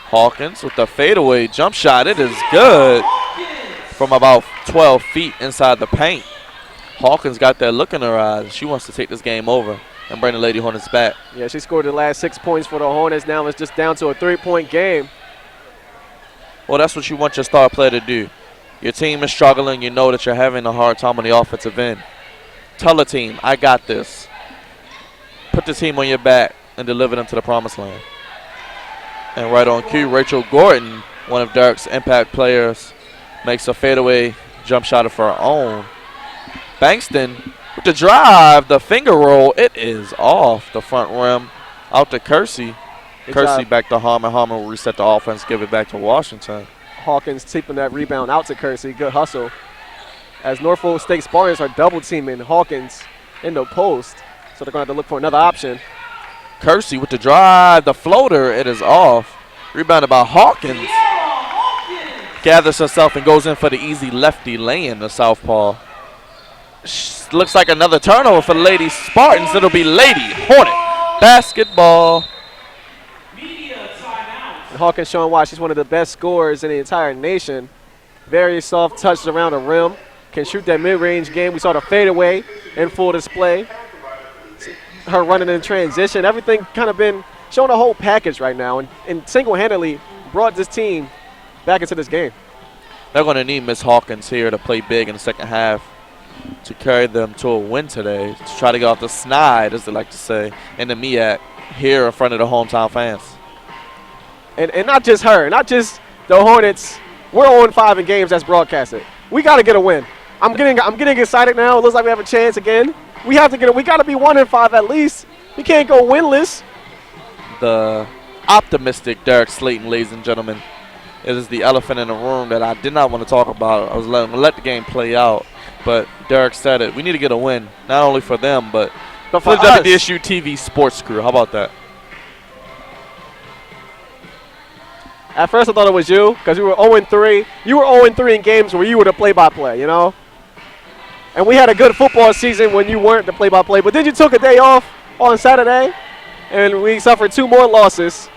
Hawkins with the fadeaway jump shot. It is good from about 12 feet inside the paint. Hawkins got that look in her eyes. She wants to take this game over and bring the Lady Hornets back. Yeah, she scored the last 6 points for the Hornets. Now it's just down to a 3-point game. Well, that's what you want your star player to do. Your team is struggling. You know that you're having a hard time on the offensive end. Tell the team, I got this. Put the team on your back and deliver them to the promised land. And right on cue, Rachel Gordon, one of Derek's impact players, makes a fadeaway jump shot of her own. Bankston with the drive, the finger roll. It is off the front rim, out to Kersey. Kersey back to Harmon. Harmon will reset the offense, give it back to Washington. Hawkins taking that rebound out to Kersey. Good hustle. As Norfolk State Spartans are double teaming Hawkins in the post. So they're going to have to look for another option. Kersey with the drive, the floater. It is off. Rebounded by Hawkins. Gathers herself and goes in for the easy lefty lay-in, the southpaw. Looks like another turnover for the Lady Spartans. It'll be Lady Hornet basketball. And Hawkins showing why she's one of the best scorers in the entire nation. Very soft touches around the rim. Can shoot that mid-range game. We saw the fadeaway in full display. Her running in transition. Everything kind of been showing a whole package right now. And single-handedly brought this team back into this game. They're going to need Miss Hawkins here to play big in the second half to carry them to a win today, to try to get off the snide, as they like to say, in the MEAC here in front of the hometown fans. And not just her, not just the Hornets. We're 0-5 in games that's broadcasted. We got to get a win. I'm getting excited now. It looks like we have a chance again. We have to get it. We got to be 1-5 at least. We can't go winless. The optimistic Derek Slayton, ladies and gentlemen, it is the elephant in the room that I did not want to talk about. I was going to let the game play out, but Derek said it. We need to get a win, not only for them, but for the WDSU-TV sports crew. How about that? At first I thought it was you because we were 0-3. You were 0-3 in games where you were the play-by-play, you know? And we had a good football season when you weren't the play-by-play. But then you took a day off on Saturday, and we suffered 2 more losses.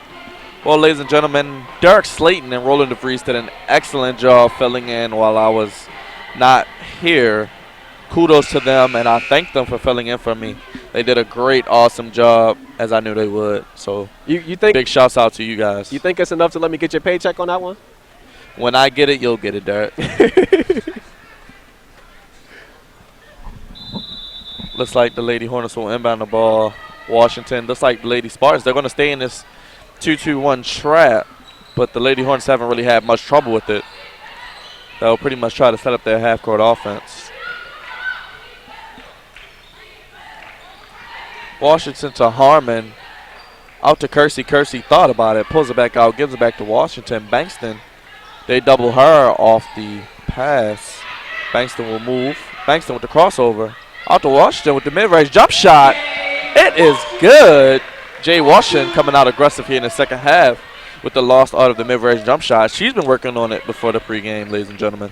Well, ladies and gentlemen, Derek Slayton and Roland DeVries did an excellent job filling in while I was not here. Kudos to them, and I thank them for filling in for me. They did a great, awesome job, as I knew they would. So you think big shouts out to you guys. You think it's enough to let me get your paycheck on that one? When I get it, you'll get it, Derek. Looks like the Lady Hornets will inbound the ball. Washington, looks like the Lady Spartans, they're going to stay in this 2-2-1 trap, but the Lady Hornets haven't really had much trouble with it. They'll pretty much try to set up their half-court offense. Washington to Harmon. Out to Kersey. Kersey thought about it, pulls it back out, gives it back to Washington. Bankston, they double her off the pass. Bankston will move. Bankston with the crossover. Out to Washington with the mid-range jump shot. It is good. Jay Washington coming out aggressive here in the second half with the lost art of the mid-range jump shot. She's been working on it before the pregame, ladies and gentlemen.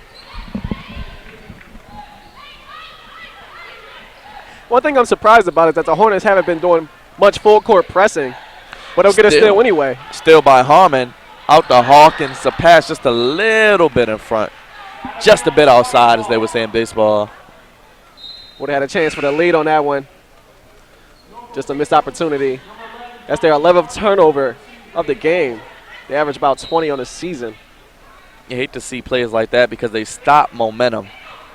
One thing I'm surprised about is that the Hornets haven't been doing much full-court pressing, but they'll get a steal anyway. Still by Harmon. Out to Hawkins. The pass just a little bit in front. Just a bit outside, as they would say in baseball. Would have had a chance for the lead on that one. Just a missed opportunity. That's their 11th turnover of the game. They average about 20 on the season. You hate to see plays like that because they stop momentum.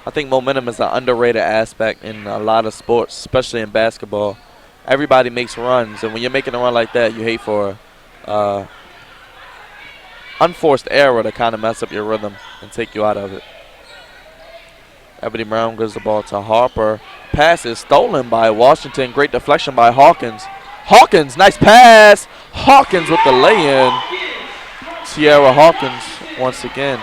I think momentum is an underrated aspect in a lot of sports, especially in basketball. Everybody makes runs, and when you're making a run like that, you hate for unforced error to kind of mess up your rhythm and take you out of it. Ebony Brown gives the ball to Harper. Pass is stolen by Washington. Great deflection by Hawkins. Hawkins, nice pass. Hawkins with the lay-in. Sierra Hawkins once again.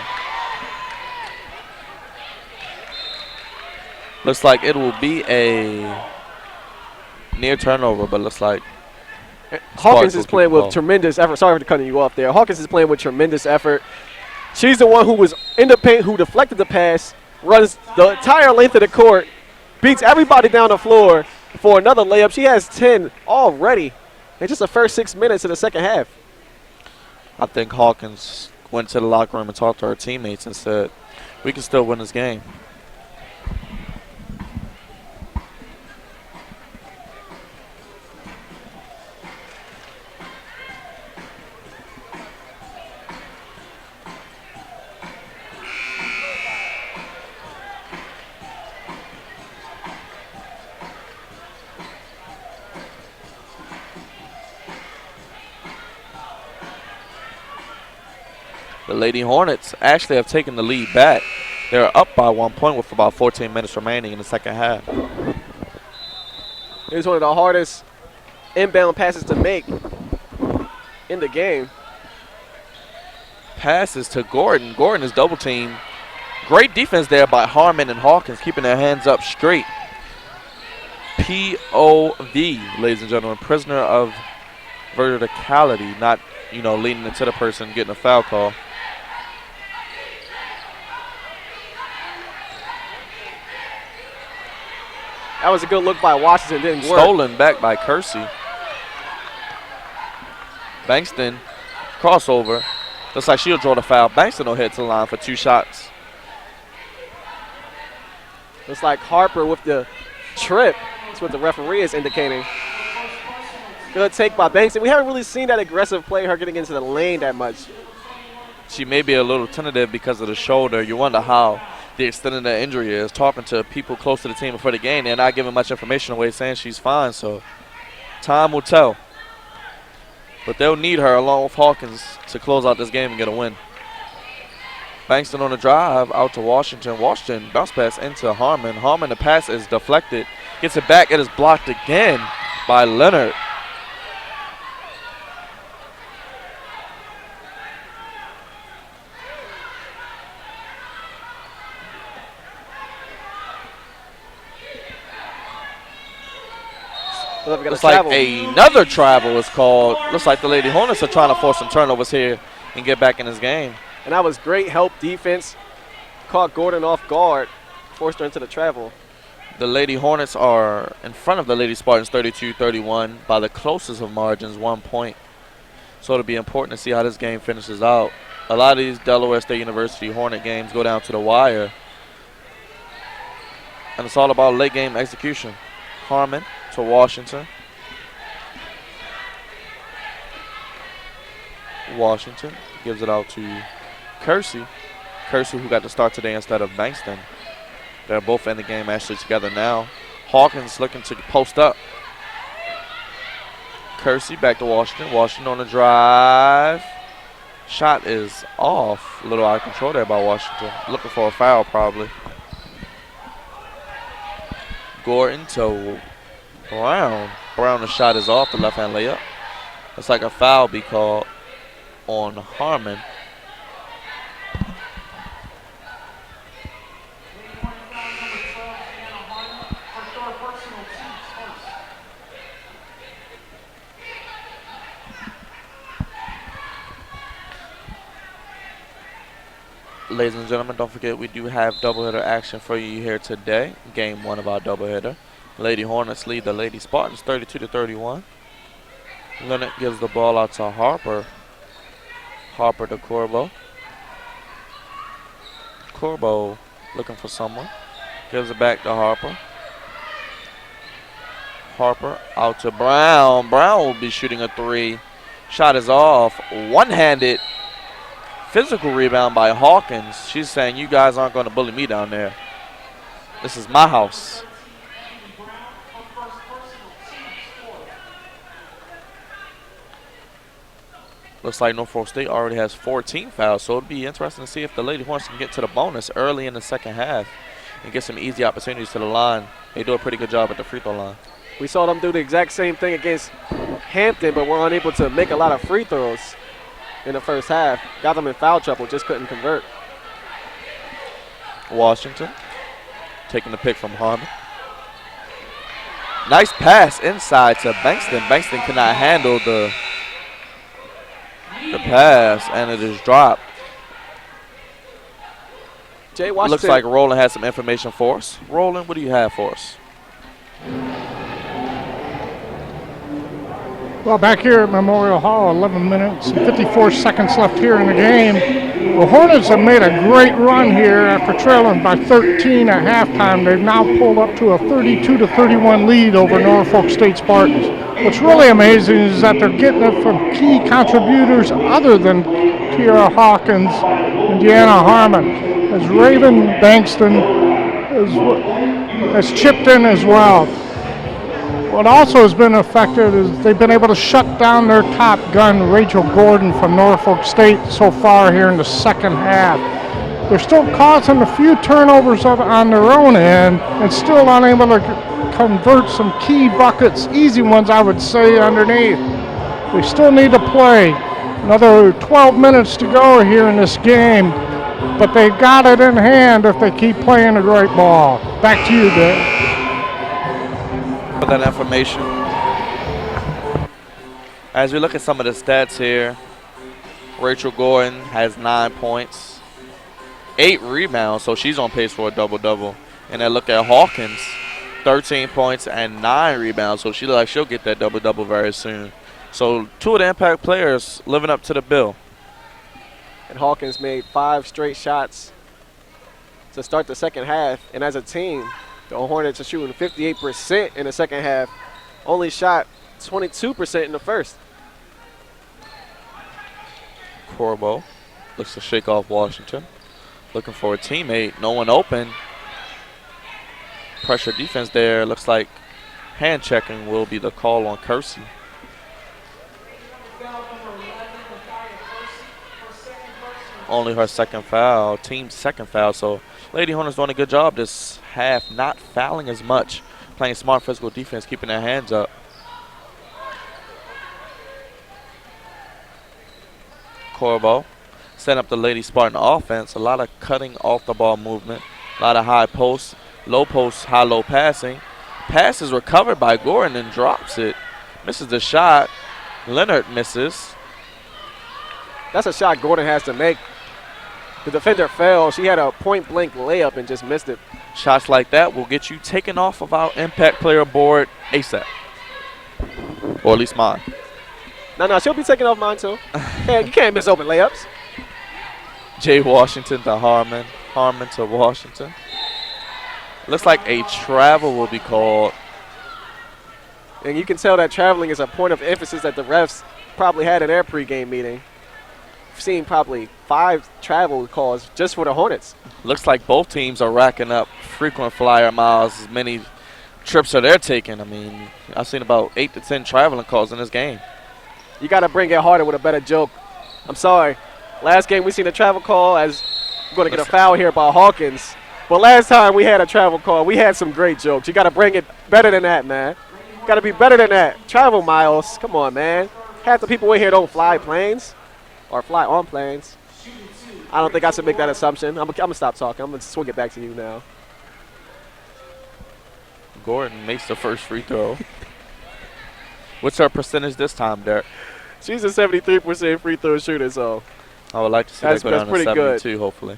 Looks like it will be a near turnover, but looks like Hawkins is playing with tremendous effort. Sorry for cutting you off there. Hawkins is playing with tremendous effort. She's the one who was in the paint, who deflected the pass, runs the entire length of the court, beats everybody down the floor for another layup. She has 10 already in just the first 6 minutes of the second half. I think Hawkins went to the locker room and talked to her teammates and said, we can still win this game. The Lady Hornets actually have taken the lead back. They're up by 1 point with about 14 minutes remaining in the second half. It was one of the hardest inbound passes to make in the game. Passes to Gordon. Gordon is double teamed. Great defense there by Harmon and Hawkins, keeping their hands up straight. POV, ladies and gentlemen, prisoner of verticality, not, leaning into the person, getting a foul call. That was a good look by Washington, didn't work. Stolen back by Kersey. Bankston, crossover. Looks like she'll draw the foul. Bankston will head to the line for 2 shots. Looks like Harper with the trip. That's what the referee is indicating. Good take by Bankston. We haven't really seen that aggressive play, her getting into the lane that much. She may be a little tentative because of the shoulder. You wonder how the extent of the injury is. Talking to people close to the team before the game, they're not giving much information away, saying she's fine. So time will tell. But they'll need her along with Hawkins to close out this game and get a win. Bankston on the drive out to Washington. Washington bounce pass into Harmon. Harmon, the pass is deflected. Gets it back. It is blocked again by Leonard. Looks like another travel is called. Looks like the Lady Hornets are trying to force some turnovers here and get back in this game. And that was great help defense. Caught Gordon off guard, forced her into the travel. The Lady Hornets are in front of the Lady Spartans 32-31 by the closest of margins, 1 point. So it'll be important to see how this game finishes out. A lot of these Delaware State University Hornet games go down to the wire. And it's all about late game execution. Harmon to Washington. Washington gives it out to Kersey. Kersey, who got the start today instead of Bankston. They're both in the game actually together now. Hawkins looking to post up. Kersey back to Washington. Washington on the drive. Shot is off. A little out of control there by Washington. Looking for a foul probably. Gordon to Brown. Brown, the shot is off. The left-hand layup. Looks like a foul be called on Harmon. Ladies and gentlemen, don't forget we do have doubleheader action for you here today. Game 1 of our doubleheader. Lady Hornets lead the Lady Spartans 32-31. Leonard gives the ball out to Harper. Harper to Corbo. Corbo looking for someone. Gives it back to Harper. Harper out to Brown. Brown will be shooting a 3. Shot is off. One-handed. Physical rebound by Hawkins. She's saying, you guys aren't going to bully me down there. This is my house. Looks like Norfolk State already has 14 fouls, so it'll be interesting to see if the Lady Hornets can get to the bonus early in the second half and get some easy opportunities to the line. They do a pretty good job at the free throw line. We saw them do the exact same thing against Hampton, but were unable to make a lot of free throws in the first half. Got them in foul trouble, just couldn't convert. Washington taking the pick from Harmon. Nice pass inside to Bankston. Bankston cannot handle the pass, and it is dropped. Jay Washington. Looks like Roland has some information for us. Roland, what do you have for us? Well, back here at Memorial Hall, 11 minutes and 54 seconds left here in the game. The Hornets have made a great run here after trailing by 13 at halftime. They've now pulled up to a 32-31 lead over Norfolk State Spartans. What's really amazing is that they're getting it from key contributors other than Tiara Hawkins and Deanna Harmon, as Raven Bankston has chipped in as well. What also has been effective is they've been able to shut down their top gun, Rachel Gordon from Norfolk State, so far here in the second half. They're still causing a few turnovers on their own end and still unable to convert some key buckets, easy ones I would say, underneath. They still need to play. Another 12 minutes to go here in this game, but they've got it in hand if they keep playing the right ball. Back to you, Dave. For that information. As we look at some of the stats here, Rachel Gordon has 9 points, 8 rebounds, so she's on pace for a double-double. And then look at Hawkins, 13 points and 9 rebounds, so she looks like she'll get that double-double very soon. So 2 of the impact players living up to the bill. And Hawkins made 5 straight shots to start the second half, and as a team, the Hornets are shooting 58% in the second half, only shot 22% in the first. Corbo looks to shake off Washington. Looking for a teammate, no one open. Pressure defense there. Looks like hand checking will be the call on Kersey. Only her second foul, team's second foul, so Lady Hornets doing a good job this half, not fouling as much, playing smart physical defense, keeping their hands up. Corbo setting up the Lady Spartan offense, a lot of cutting off the ball movement, a lot of high posts, low posts, high-low passing. Pass is recovered by Gordon and drops it. Misses the shot. Leonard misses. That's a shot Gordon has to make. The defender fell. She had a point-blank layup and just missed it. Shots like that will get you taken off of our impact player board ASAP. Or at least mine. No, she'll be taking off mine too. You can't miss open layups. Jay Washington to Harmon. Harmon to Washington. Looks like a travel will be called. And you can tell that traveling is a point of emphasis that the refs probably had in their pregame meeting. seen probably 5 travel calls just for the Hornets. Looks like both teams are racking up frequent flyer miles, as many trips are they're taking. I mean, I've seen about 8 to 10 traveling calls in this game. You got to bring it harder with a better joke. I'm sorry. Last game we seen a travel call as we're going to get a foul here by Hawkins. But last time we had a travel call, we had some great jokes. You got to bring it better than that, man. Got to be better than that. Travel miles. Come on, man. Half the people in here don't fly planes or fly on planes. I don't think I should make that assumption. I'm going to stop talking. I'm going to swing it back to you now. Gordon makes the first free throw. What's her percentage this time, Derek? She's a 73% free throw shooter, so. I would like to see that go down to 72, good. hopefully.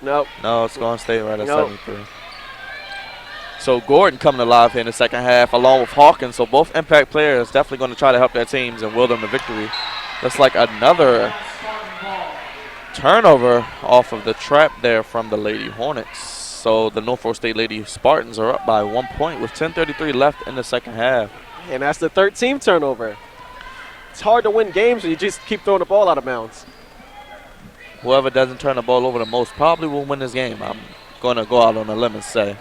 Nope. No, it's going to stay right at 73. So Gordon coming alive here in the second half along with Hawkins. So both impact players definitely going to try to help their teams and will them to victory. Looks like another turnover off of the trap there from the Lady Hornets. So the Norfolk State Lady Spartans are up by 1 point with 10:33 left in the second half. And that's the 13th turnover. It's hard to win games when you just keep throwing the ball out of bounds. Whoever doesn't turn the ball over the most probably will win this game. I'm going to go out on a limb and say.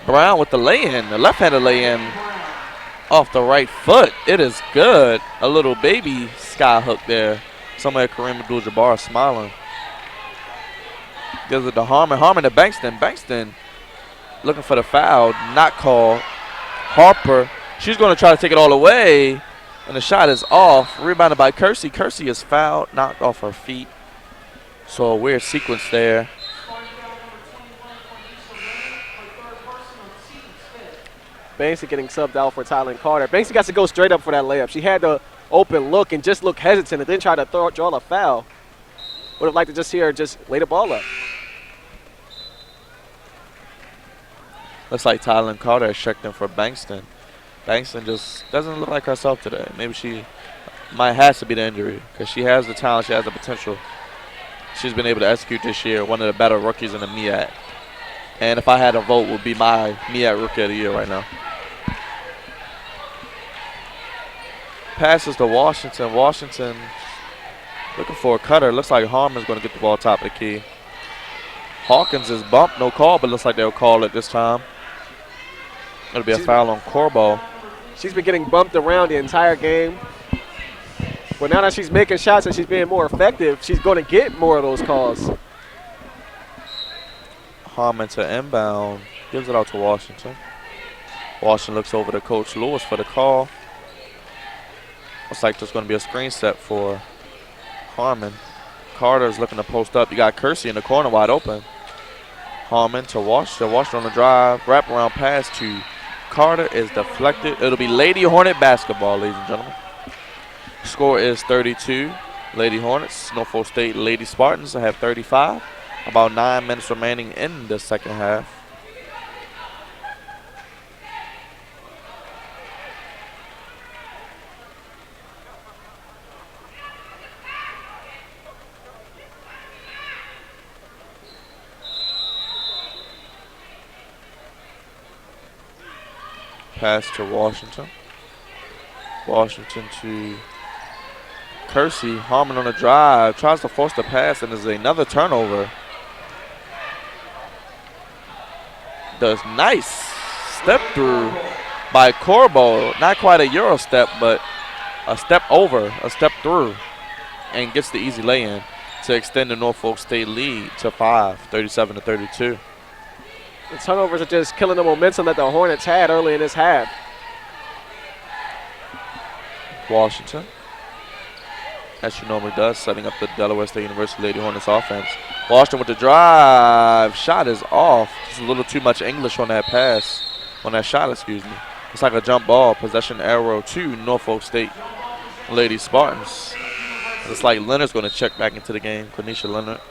Brown with the lay-in, the left-handed lay-in off the right foot. It is good. A little baby sky hook there. Somewhere Kareem Abdul-Jabbar smiling. Gives it to Harmon. Harmon to Bankston. Bankston looking for the foul. Not called. Harper. She's going to try to take it all away. And the shot is off. Rebounded by Kersey. Kersey is fouled. Knocked off her feet. So a weird sequence there. Bankston getting subbed out for Tylen Carter. Bankston got to go straight up for that layup. She had the open look and just look hesitant and then try to draw a foul. Would have liked to just see her just lay the ball up. Looks like Tylen Carter has checked in for Bankston. Bankston just doesn't look like herself today. Maybe she might have to be the injury because she has the talent, she has the potential. She's been able to execute this year, one of the better rookies in the MEAC. And if I had a vote, would be my MEAC Rookie of the Year right now. Passes to Washington. Washington looking for a cutter. Looks like Harmon's going to get the ball top of the key. Hawkins is bumped. No call, but looks like they'll call it this time. It'll be a foul on Corbo. She's been getting bumped around the entire game. But now that she's making shots and she's being more effective, she's going to get more of those calls. Harmon to inbound. Gives it out to Washington. Washington looks over to Coach Lewis for the call. Looks like there's going to be a screen set for Harmon. Carter's looking to post up. You got Kersey in the corner wide open. Harmon to Washington. Washington on the drive. Wraparound pass to Carter is deflected. It'll be Lady Hornet basketball, ladies and gentlemen. Score is 32. Lady Hornets. Norfolk State Lady Spartans have 35. About 9 minutes remaining in the second half. Pass to Washington. Washington to Kersey. Harmon on the drive. Tries to force the pass, and there's another turnover. Does nice step through by Corbo. Not quite a Euro step, but a step over, a step through, and gets the easy lay-in to extend the Norfolk State lead to 5, 37-32. The turnovers are just killing the momentum that the Hornets had early in this half. Washington, as she normally does, setting up the Delaware State University Lady Hornets offense. Washington with the drive. Shot is off. Just a little too much English on that pass, on that shot, excuse me. It's like a jump ball. Possession arrow to Norfolk State Lady Spartans. It's like Leonard's going to check back into the game. Quenisha Leonard.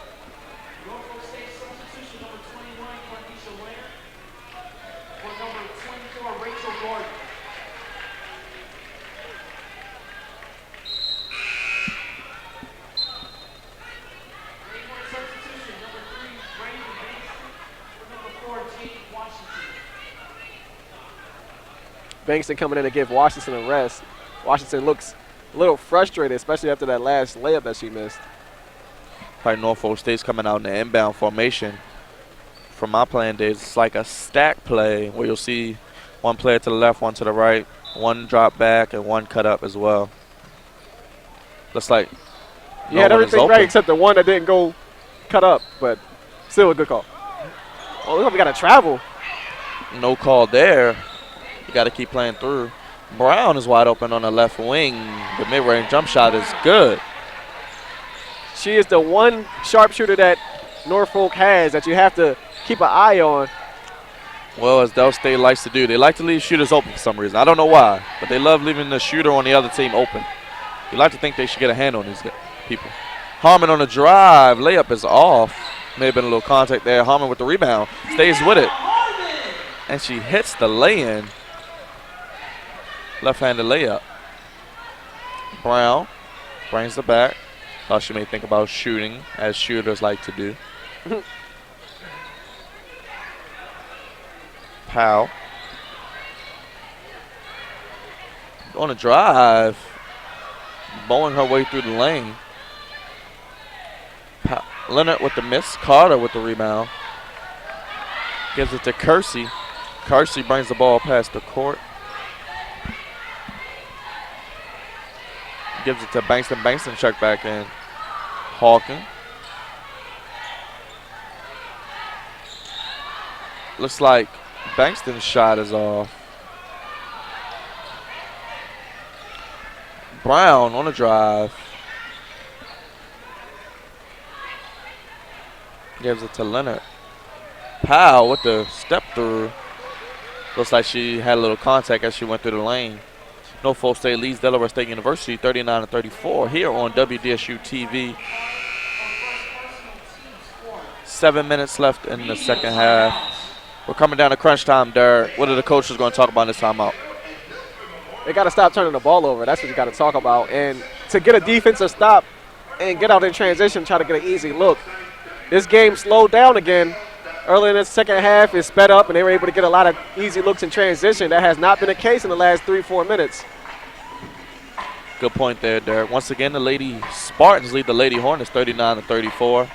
Bankston coming in to give Washington a rest. Washington looks a little frustrated, especially after that last layup that she missed. Probably Norfolk State's coming out in the inbound formation. From my playing days, it's like a stack play where you'll see one player to the left, one to the right, one drop back, and one cut up as well. Looks like You had everything right except the one that didn't go cut up, but still a good call. Oh, looks like we got to travel. No call there. You got to keep playing through. Brown is wide open on the left wing. The mid-range jump shot is good. She is the one sharpshooter that Norfolk has that you have to keep an eye on. Well, as Del State likes to do, they like to leave shooters open for some reason. I don't know why, but they love leaving the shooter on the other team open. You like to think they should get a hand on these people. Harmon on the drive. Layup is off. May have been a little contact there. Harmon with the rebound. Stays with it. And she hits the lay-in. Left-handed layup. Brown brings the back. Thought she may think about shooting, as shooters like to do. Powell. On a drive. Bowling her way through the lane. Leonard with the miss. Carter with the rebound. Gives it to Kersey. Kersey brings the ball past the court. Gives it to Bankston. Bankston check back in. Hawkins. Looks like Bankston's shot is off. Brown on the drive. Gives it to Leonard. Powell with the step through. Looks like she had a little contact as she went through the lane. Norfolk State leads Delaware State University 39-34 here on WDSU-TV. 7 minutes left in the second half. We're coming down to crunch time, Derek. What are the coaches going to talk about in this timeout? They got to stop turning the ball over. That's what you got to talk about. And to get a defensive stop and get out in transition, try to get an easy look. This game slowed down again. Early in the second half, it sped up, and they were able to get a lot of easy looks in transition. That has not been the case in the last 3-4 minutes. Good point there, Derek. Once again, the Lady Spartans lead the Lady Hornets 39-34.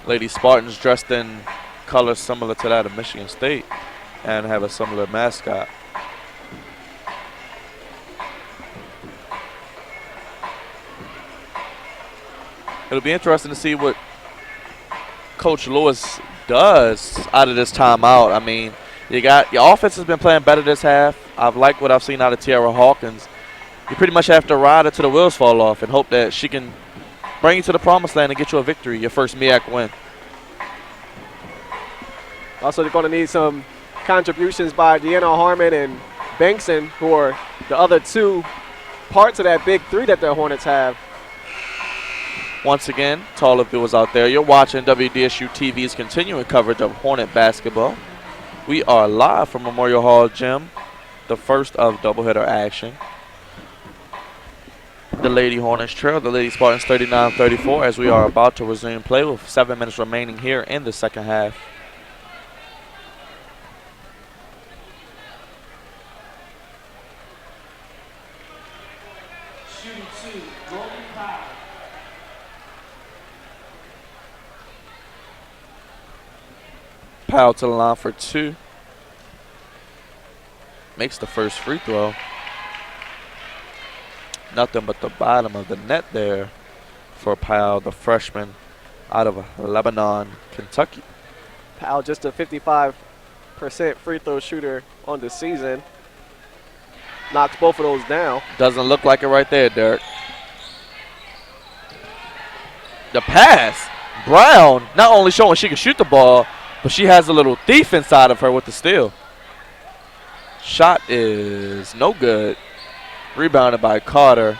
Lady Spartans dressed in colors similar to that of Michigan State and have a similar mascot. It'll be interesting to see what Coach Lewis does out of this timeout. I mean, your offense has been playing better this half. I've liked what I've seen out of Tiara Hawkins. You pretty much have to ride her till the wheels fall off and hope that she can bring you to the promised land and get you a victory, your first MEAC win. Also, they're going to need some contributions by Deanna Harmon and Bankson, who are the other two parts of that big three that the Hornets have. Once again, to all of viewers out there, you're watching WDSU-TV's continuing coverage of Hornet basketball. We are live from Memorial Hall Gym, the first of doubleheader action. The Lady Hornets trail the Lady Spartans 39-34 as we are about to resume play with 7 minutes remaining here in the second half. Powell to the line for two. Makes the first free throw. Nothing but the bottom of the net there for Powell, the freshman out of Lebanon, Kentucky. Powell just a 55% free throw shooter on the season. Knocks both of those down. Doesn't look like it right there, Derek. The pass. Brown not only showing she can shoot the ball, but she has a little thief inside of her with the steal. Shot is no good. Rebounded by Carter.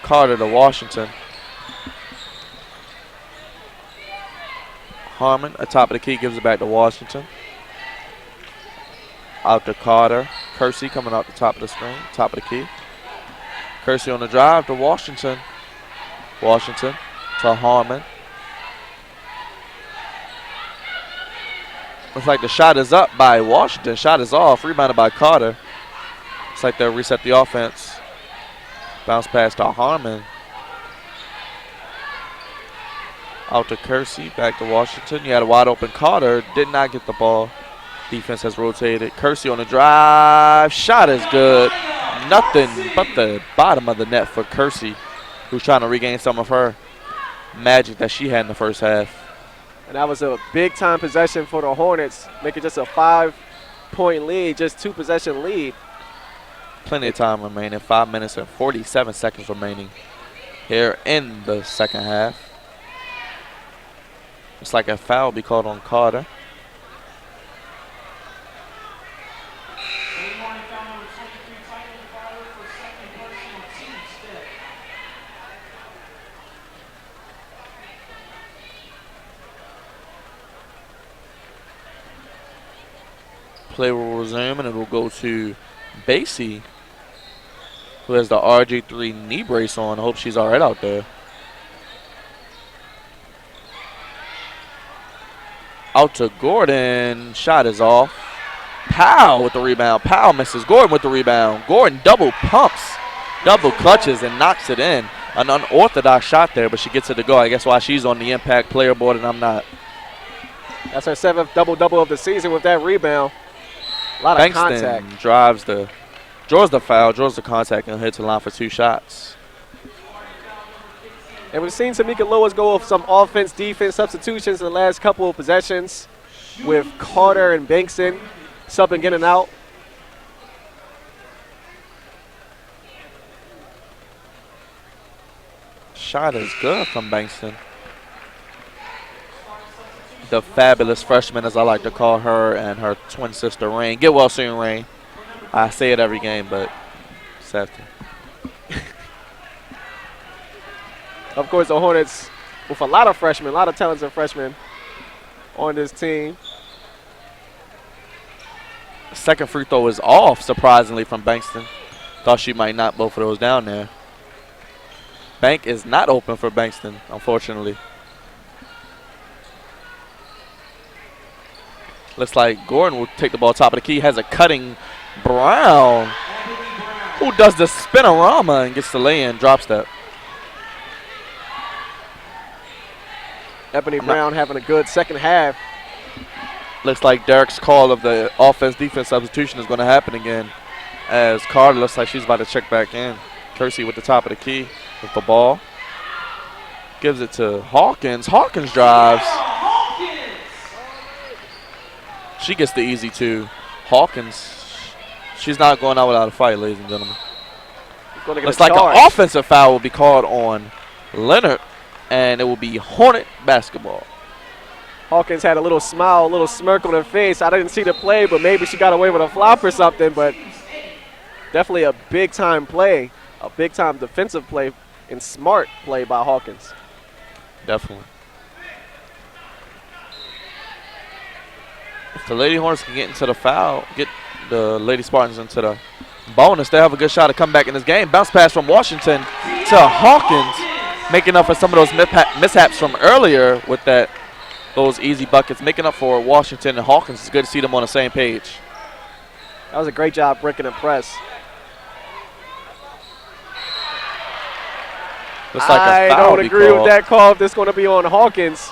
Carter to Washington. Harmon at top of the key gives it back to Washington. Out to Carter. Kersey coming out the top of the screen, top of the key. Kersey on the drive to Washington. Washington to Harmon. Looks like the shot is up by Washington. Shot is off. Rebounded by Carter. Looks like they'll reset the offense. Bounce pass to Harmon. Out to Kersey, back to Washington. You had a wide open Carter, did not get the ball. Defense has rotated. Kersey on the drive. Shot is good. Nothing but the bottom of the net for Kersey, who's trying to regain some of her magic that she had in the first half. And that was a big-time possession for the Hornets, making just a 5-point lead, just 2-possession lead. Plenty of time remaining. 5 minutes and 47 seconds remaining here in the second half. Looks like a foul will be called on Carter. Play will resume, and it will go to Basie, who has the RG3 knee brace on. I hope she's all right out there. Out to Gordon. Shot is off. Powell with the rebound. Powell misses. Gordon with the rebound. Gordon double pumps, double clutches, and knocks it in. An unorthodox shot there, but she gets it to go. I guess why she's on the impact player board and I'm not. That's her 7th double-double of the season with that rebound. A lot of contact. Draws the foul, draws the contact, and hits the line for 2 shots. And we've seen Tamika Lewis go with some offense-defense substitutions in the last couple of possessions with Carter and Bankston subbing in and out. Shot is good from Bankston. The fabulous freshman, as I like to call her, and her twin sister, Rain. Get well soon, Rain. I say it every game, but it's after. Of course, the Hornets with a lot of freshmen, a lot of talented freshmen on this team. Second free throw is off, surprisingly, from Bankston. Thought she might knock both of those down there. Bank is not open for Bankston, unfortunately. Looks like Gordon will take the ball top of the key. Has a cutting Brown, who does the spinorama and gets the lay-in, drop step. Ebony Brown having a good second half. Looks like Derek's call of the offense-defense substitution is going to happen again, as Carter looks like she's about to check back in. Kersey with the top of the key with the ball. Gives it to Hawkins. Hawkins drives. She gets the easy 2. Hawkins, she's not going out without a fight, ladies and gentlemen. Looks like an offensive foul will be called on Leonard, and it will be Hornet basketball. Hawkins had a little smile, a little smirk on her face. I didn't see the play, but maybe she got away with a flop or something, but definitely a big-time play, a big-time defensive play and smart play by Hawkins. Definitely. If the Lady Hornets can get into the foul, get the Lady Spartans into the bonus, they have a good shot to come back in this game. Bounce pass from Washington to Hawkins, making up for some of those mishaps from earlier with those easy buckets, making up for Washington and Hawkins. It's good to see them on the same page. That was a great job breaking the press. Looks like I don't agree with that call if this is going to be on Hawkins.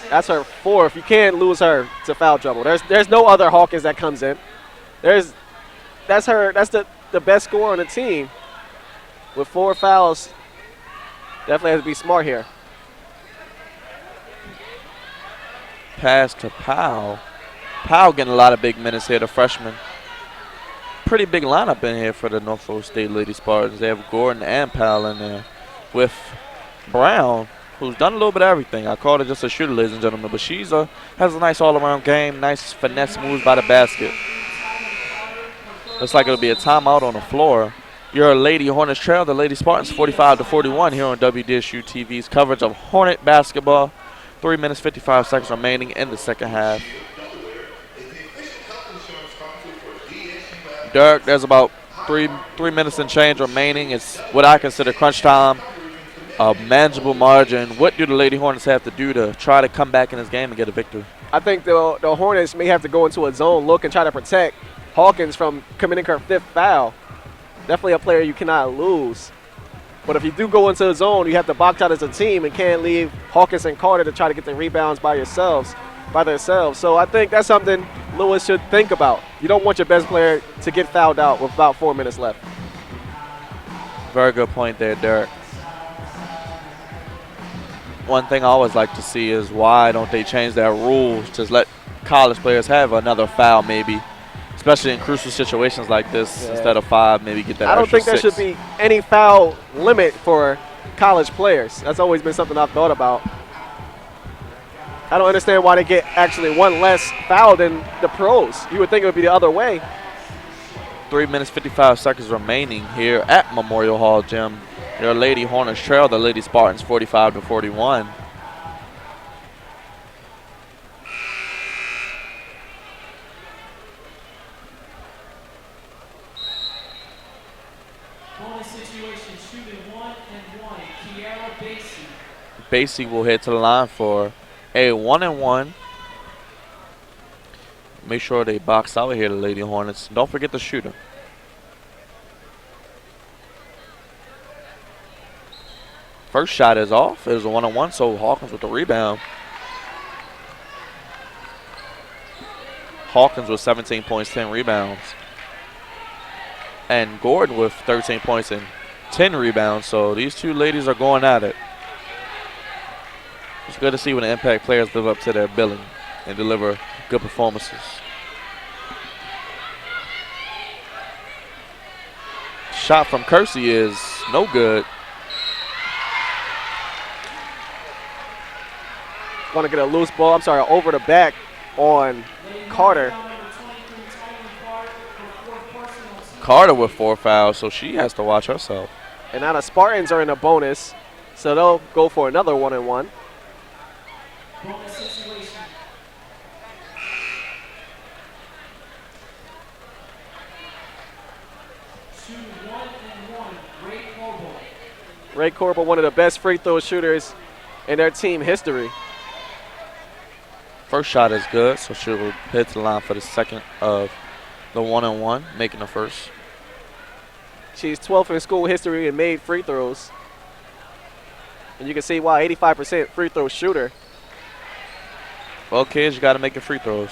That's her 4th. You can't lose her to foul trouble. There's no other Hawkins that comes in. That's the best scorer on the team. With 4 fouls, definitely has to be smart here. Pass to Powell. Powell getting a lot of big minutes here, the freshman. Pretty big lineup in here for the Norfolk State Lady Spartans. They have Gordon and Powell in there with Brown, who's done a little bit of everything. I called her just a shooter, ladies and gentlemen, but she's has a nice all-around game, nice finesse moves by the basket. Looks like it'll be a timeout on the floor. Your Lady Hornets trail the Lady Spartans 45-41 here on WDSU-TV's coverage of Hornet basketball. 3 minutes, 55 seconds remaining in the second half. Dirk, there's about three minutes and change remaining. It's what I consider crunch time. A manageable margin. What do the Lady Hornets have to do to try to come back in this game and get a victory? I think the Hornets may have to go into a zone look and try to protect Hawkins from committing her 5th foul. Definitely a player you cannot lose. But if you do go into the zone, you have to box out as a team and can't leave Hawkins and Carter to try to get the rebounds by themselves. So I think that's something Lewis should think about. You don't want your best player to get fouled out with about 4 minutes left. Very good point there, Derek. One thing I always like to see is why don't they change their rules? Just let college players have another foul maybe, especially in crucial situations like this. Instead of 5, maybe get that I don't extra think there 6. should be any foul limit for college players. That's always been something I've thought about. I don't understand why they get actually 1 less foul than the pros. You would think it would be the other way. 3 minutes, 55 seconds remaining here at Memorial Hall Gym. Your Lady Hornets trail the Lady Spartans 45-41. Bonus situation, shooting 1 and 1. Kiara Basie. Basie will head to the line for a 1-and-1. Make sure they box out here, the Lady Hornets. Don't forget the shooter. First shot is off. It was a 1-on-1, so Hawkins with the rebound. Hawkins with 17 points, 10 rebounds. And Gordon with 13 points and 10 rebounds. So these two ladies are going at it. It's good to see when the impact players live up to their billing and deliver good performances. Shot from Kersey is no good. Going to get a loose ball, over the back on Carter. Carter with 4 fouls, so she has to watch herself. And now the Spartans are in a bonus, so they'll go for another 1-and-1. Bonus situation. Shooting 1 and 1. Ray Corbel. Ray Corbel, one of the best free throw shooters in their team history. First shot is good, so she will head to the line for the second of the 1-and-1, making the first. She's 12th in school history and made free throws. And you can see why, 85% free throw shooter. Well, kids, you got to make your free throws.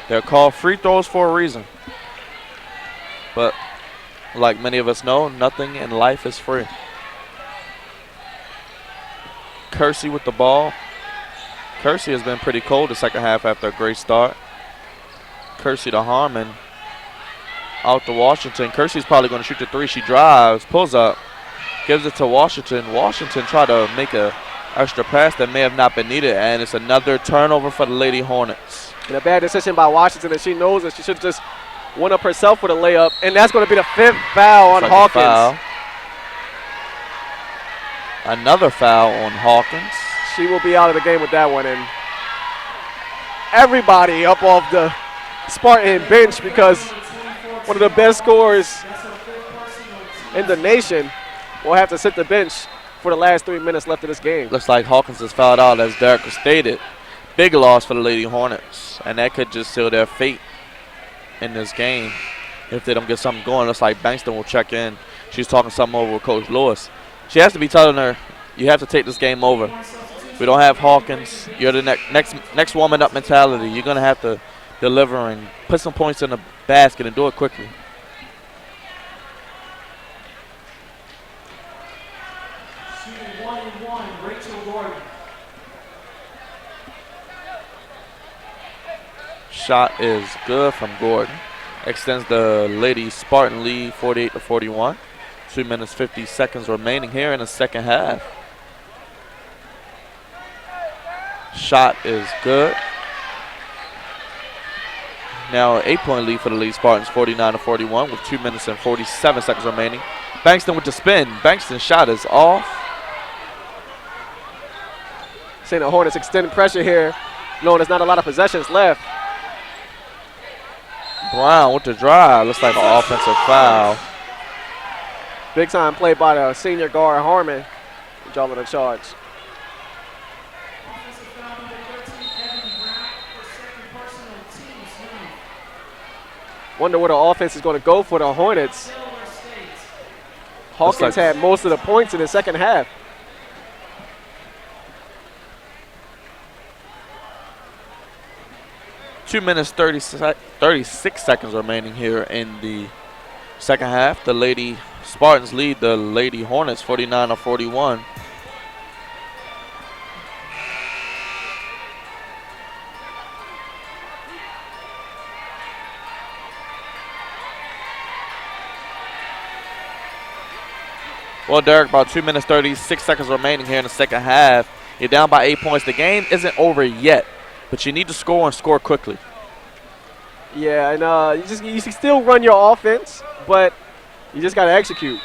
They're called free throws for a reason. But like many of us know, nothing in life is free. Kersey with the ball. Kersey has been pretty cold the second half after a great start. Kersey to Harmon. Out to Washington. Kersey's probably going to shoot the 3. She drives, pulls up, gives it to Washington. Washington tried to make a extra pass that may have not been needed, and it's another turnover for the Lady Hornets. And a bad decision by Washington, and she knows that she should just went up herself with a layup, and that's going to be the 5th foul on Hawkins. Foul. Another foul on Hawkins. She will be out of the game with that one, and everybody up off the Spartan bench because one of the best scorers in the nation will have to sit the bench for the last 3 minutes left of this game. Looks like Hawkins is fouled out, as Derek stated. Big loss for the Lady Hornets, and that could just seal their fate in this game if they don't get something going. Looks like Bankston will check in. She's talking something over with Coach Lewis. She has to be telling her, you have to take this game over. We don't have Hawkins. You're the next woman up mentality. You're going to have to deliver and put some points in the basket and do it quickly. Shooting 1 and 1. Rachel Gordon. Shot is good from Gordon. Extends the Lady Spartan lead 48-41. 2 minutes, 50 seconds remaining here in the second half. Shot is good. Now an 8-point lead for the Lady Spartans, 49-41, with 2 minutes and 47 seconds remaining. Bankston with the spin. Bankston's shot is off. Seeing the Hornets extend pressure here, knowing there's not a lot of possessions left. Brown with the drive. Looks like an offensive foul. Big time play by the senior guard Harmon, drawing the charge. Wonder where the offense is going to go for the Hornets. Hawkins had most of the points in the second half. Two minutes, 36 seconds remaining here in the second half. The Lady Spartans lead the Lady Hornets 49-41. Well, Derek, about 2 minutes, 36 seconds remaining here in the second half. You're down by 8 points. The game isn't over yet, but you need to score and score quickly. Yeah, and you can still run your offense, but you just got to execute.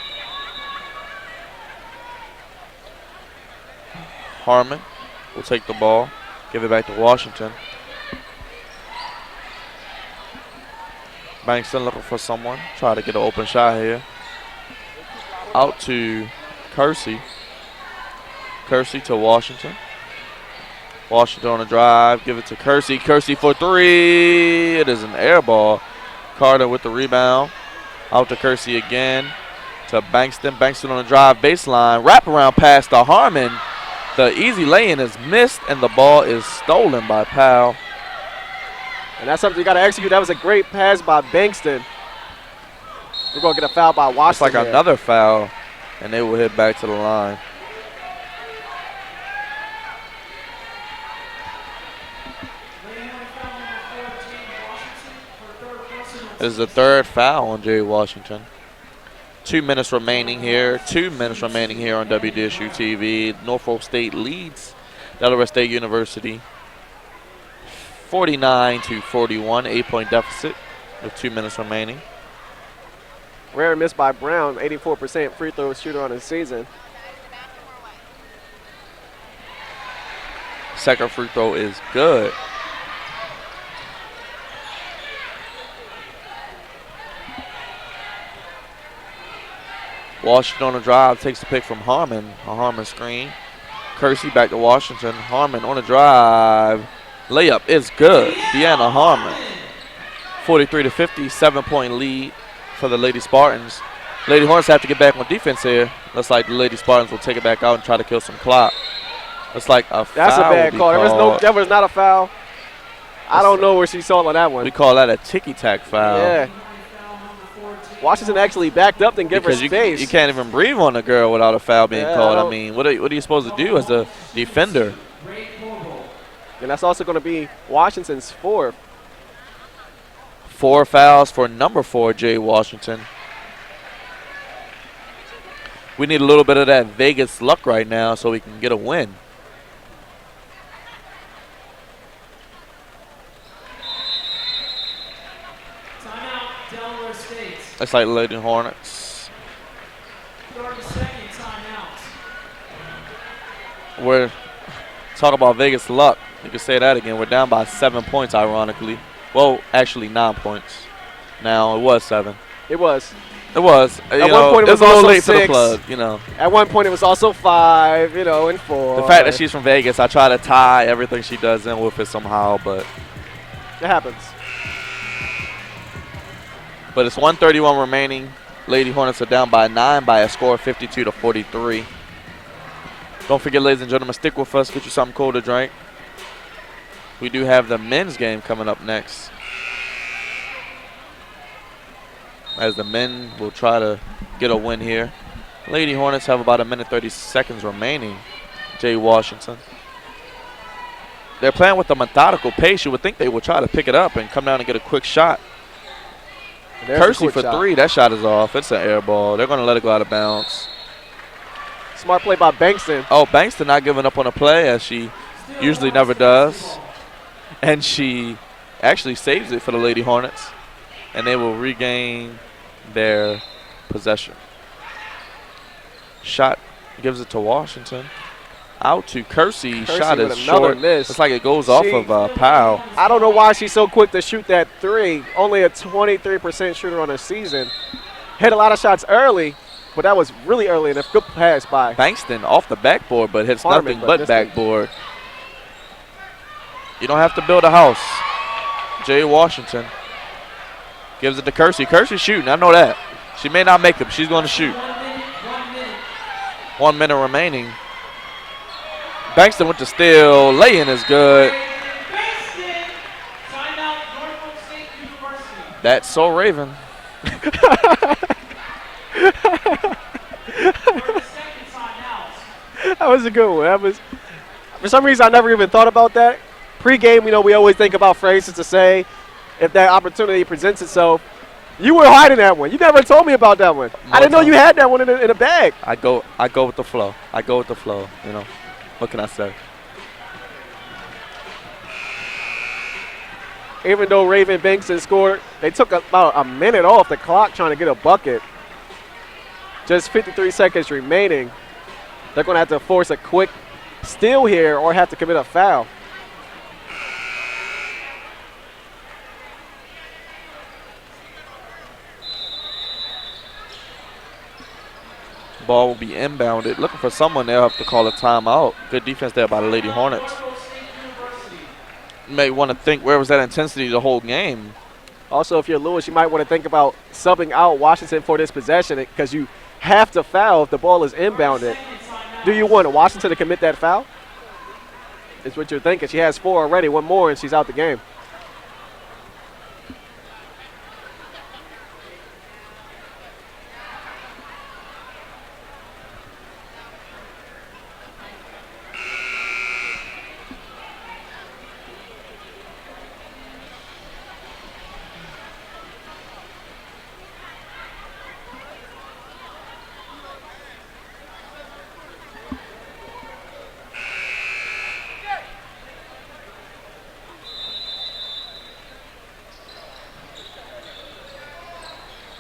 Harmon will take the ball, give it back to Washington. Bankston looking for someone, try to get an open shot here. Out to Kersey. Kersey to Washington. Washington on the drive, give it to Kersey. Kersey for three. It is an air ball. Carter with the rebound. Out to Kersey again. To Bankston. Bankston on the drive baseline. Wraparound pass to Harmon. The easy lay-in is missed, and the ball is stolen by Powell. And that's something you got to execute. That was a great pass by Bankston. We're going to get a foul by Washington. It's like there. Another foul, and they will hit back to the line. This is the third foul on Jerry Washington. 2 minutes remaining here. 2 minutes remaining here on WDSU-TV. Norfolk State leads Delaware State University 49-41, 8-point deficit with 2 minutes remaining. Rare miss by Brown, 84% free throw shooter on the season. Second free throw is good. Washington on the drive, takes the pick from Harmon. A Harmon screen. Kersey back to Washington. Harmon on the drive. Layup is good. Deanna Harmon. 43-50, 7-point lead for the Lady Spartans. Lady Hornets have to get back on defense here. Looks like the Lady Spartans will take it back out and try to kill some clock. Looks like a foul. That's a bad call. That was not a foul. I don't know where she saw on that one. We call that a ticky-tack foul. Yeah. Washington actually backed up and gave her space. You can't even breathe on a girl without a foul being called. I mean, what are you supposed to do as a defender? And that's also going to be Washington's fourth. 4 fouls for number 4, Jay Washington. We need a little bit of that Vegas luck right now so we can get a win. Timeout, Delaware State. That's like Lady Hornets. 30-second timeout. We're talking about Vegas luck. You can say that again. We're down by 7 points, ironically. Well, actually 9 points. Now, it was 7. It was. It was. At one point, it was a little also late 6. for the plug, you know. At one point, it was also 5, and 4. The fact that she's from Vegas, I try to tie everything she does in with it somehow, but it happens. But it's 1:31 remaining. Lady Hornets are down by 9 by a score of 52-43. Don't forget, ladies and gentlemen, stick with us. Get you something cool to drink. We do have the men's game coming up next, as the men will try to get a win here. Lady Hornets have about 1:30 seconds remaining. Jay Washington. They're playing with a methodical pace. You would think they would try to pick it up and come down and get a quick shot. Kersey for 3. That shot is off. It's an air ball. They're going to let it go out of bounds. Smart play by Bankston. Oh, Bankston not giving up on a play, as she usually never does. And she actually saves it for the Lady Hornets. And they will regain their possession. Shot gives it to Washington. Out to Kersey. Shot is short. Miss. It's like it goes off of Powell. I don't know why she's so quick to shoot that 3. Only a 23% shooter on the season. Hit a lot of shots early, but that was really early and a good pass by Bankston off the backboard, but hits Harmon, nothing but backboard. You don't have to build a house. Jay Washington. Gives it to Kersey. Kersey's shooting. I know that. She may not make it, but she's going to shoot. 1 minute remaining. Bankston with the steal. Lay-in is good. That's so Raven. That was a good one. That was, for some reason, I never even thought about that. Pre-game, you know, we always think about phrases to say if that opportunity presents itself. You were hiding that one. You never told me about that one. I didn't know you had that one in a bag. I go with the flow. I go with the flow. You know, what can I say? Even though Raven Bankston scored, they took about a minute off the clock trying to get a bucket. Just 53 seconds remaining. They're going to have to force a quick steal here or have to commit a foul. Ball will be inbounded. Looking for someone. They'll have to call a timeout. Good defense there by the Lady Hornets. You may want to think, where was that intensity the whole game? Also, if you're Lewis, you might want to think about subbing out Washington for this possession because you have to foul if the ball is inbounded. Do you want Washington to commit that foul? Is what you're thinking. She has 4 already, 1 more, and she's out the game.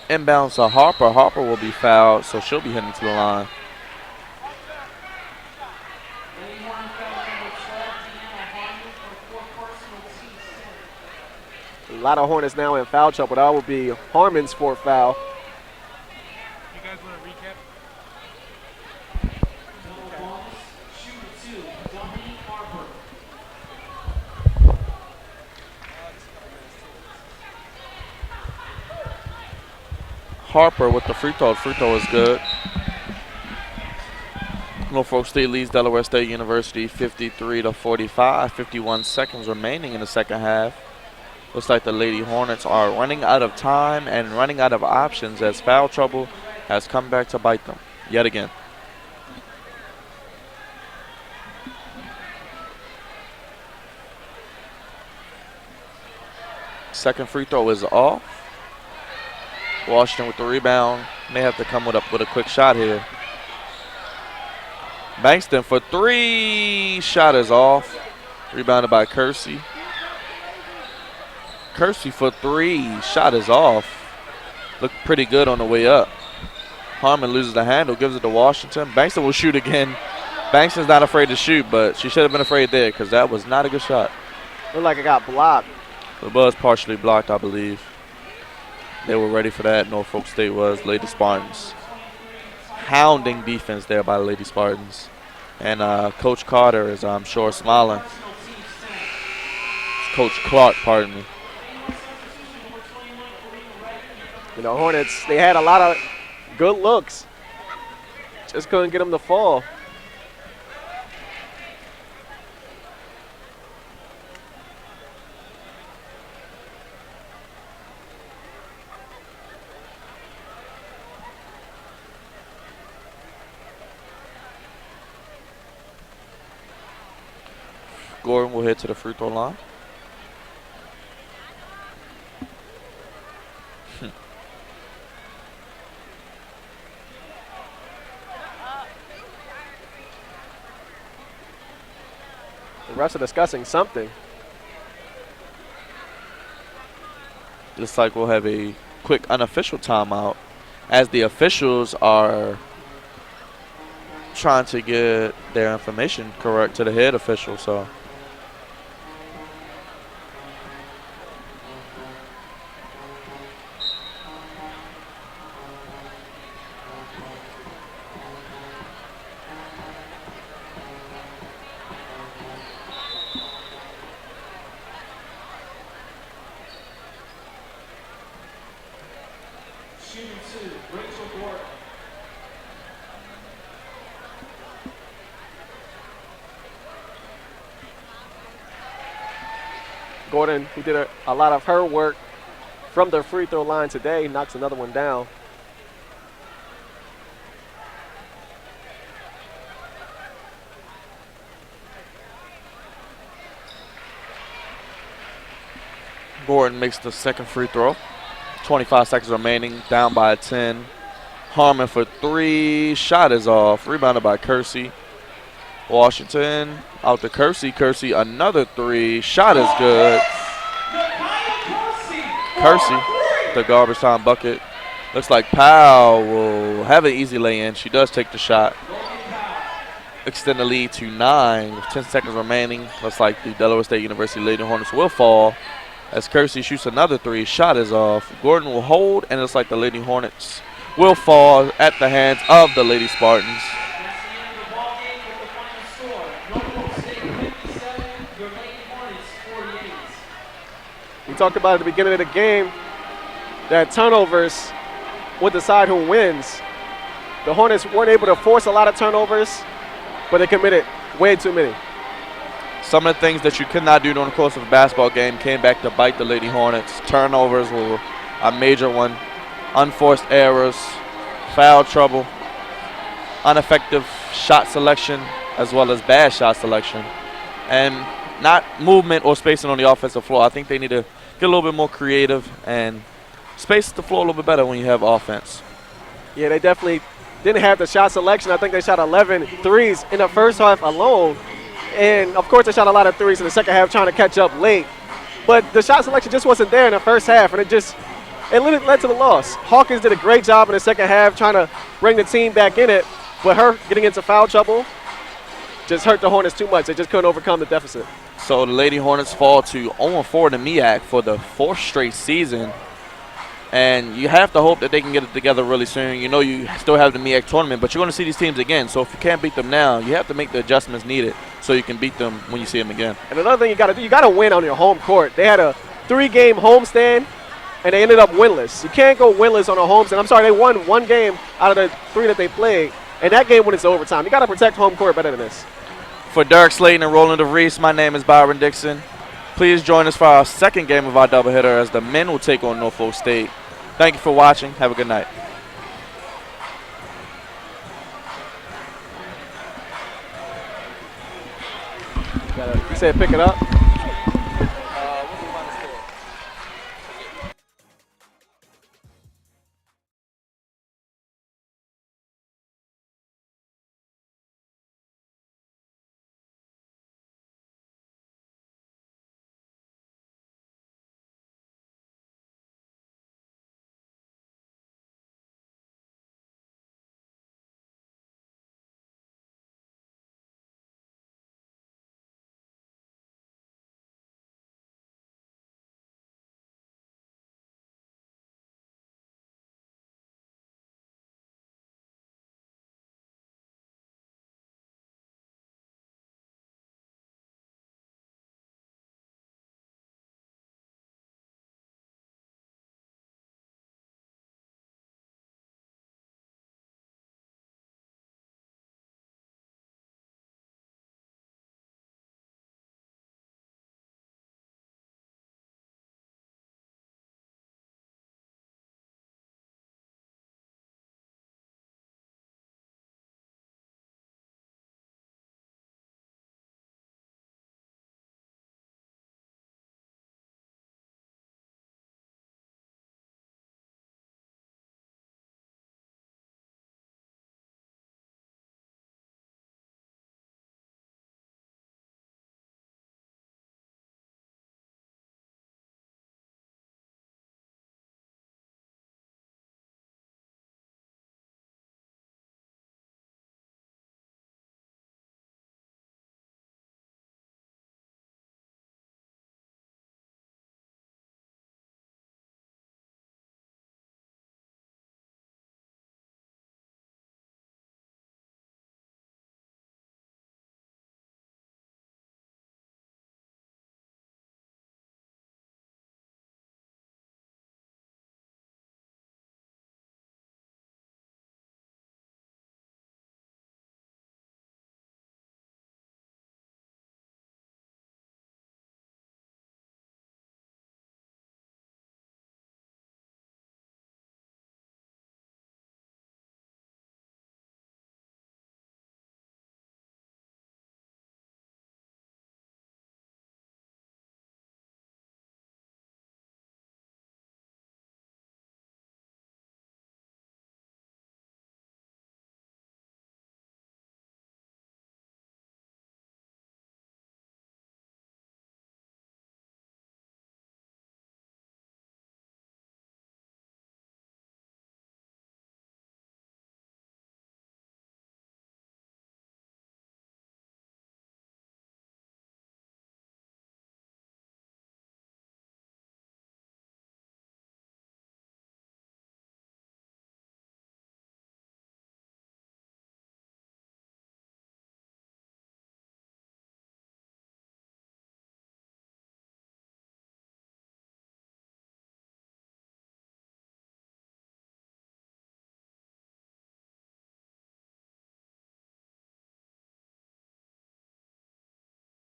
Inbounds to Harper. Harper will be fouled, so she'll be heading to the line. A lot of Hornets now in foul trouble. That will be Harmon's 4th foul. You guys want to recap? Harper with the free throw. Free throw is good. Norfolk State leads Delaware State University 53-45. 51 seconds remaining in the second half. Looks like the Lady Hornets are running out of time and running out of options as foul trouble has come back to bite them yet again. Second free throw is off. Washington with the rebound. May have to come with a quick shot here. Bankston for 3. Shot is off. Rebounded by Kersey. Kersey for 3. Shot is off. Looked pretty good on the way up. Harmon loses the handle, gives it to Washington. Bankston will shoot again. Bankston's not afraid to shoot, but she should have been afraid there because that was not a good shot. Looked like it got blocked. It was partially blocked, I believe. They were ready for that. Norfolk State was. Lady Spartans. Hounding defense there by the Lady Spartans. And Coach Carter is, I'm sure, smiling. Coach Clark, pardon me. You know, Hornets, they had a lot of good looks. Just couldn't get them to fall. Gordon will head to the free throw line. The refs are discussing something. Looks like we'll have a quick unofficial timeout as the officials are trying to get their information correct to the head official. So Gordon, who did a lot of her work from the free throw line today, knocks another one down. Gordon makes the second free throw. 25 seconds remaining, down by 10. Harmon for 3. Shot is off. Rebounded by Kersey. Washington out to Kersey. Kersey another 3. Shot is good. Kersey, the garbage time bucket. Looks like Powell will have an easy lay-in. She does take the shot. Extend the lead to 9 with 10 seconds remaining. Looks like the Delaware State University Lady Hornets will fall as Kersey shoots another 3. Shot is off. Gordon will hold, and it's like the Lady Hornets will fall at the hands of the Lady Spartans. We talked about at the beginning of the game that turnovers would decide who wins. The Hornets weren't able to force a lot of turnovers, but they committed way too many. Some of the things that you could not do during the course of a basketball game came back to bite the Lady Hornets. Turnovers were a major one. Unforced errors, foul trouble, ineffective shot selection, as well as bad shot selection, and not movement or spacing on the offensive floor. I think they need to get a little bit more creative and space the floor a little bit better when you have offense. Yeah, they definitely didn't have the shot selection. I think they shot 11 threes in the first half alone. And, of course, they shot a lot of threes in the second half trying to catch up late. But the shot selection just wasn't there in the first half, and it led to the loss. Hawkins did a great job in the second half trying to bring the team back in it, but her getting into foul trouble just hurt the Hornets too much. They just couldn't overcome the deficit. So the Lady Hornets fall to 0-4 in the MEAC for the 4th straight season. And you have to hope that they can get it together really soon. You know you still have the MEAC tournament, but you're going to see these teams again. So if you can't beat them now, you have to make the adjustments needed so you can beat them when you see them again. And another thing you got to do, you got to win on your home court. They had a 3-game homestand, and they ended up winless. You can't go winless on a homestand. I'm sorry, they won 1 game out of the 3 that they played, and that game went into overtime. You got to protect home court better than this. For Derek Slayton and Roland DeVries, my name is Byron Dixon. Please join us for our second game of our doubleheader as the men will take on Norfolk State. Thank you for watching. Have a good night. You said pick it up?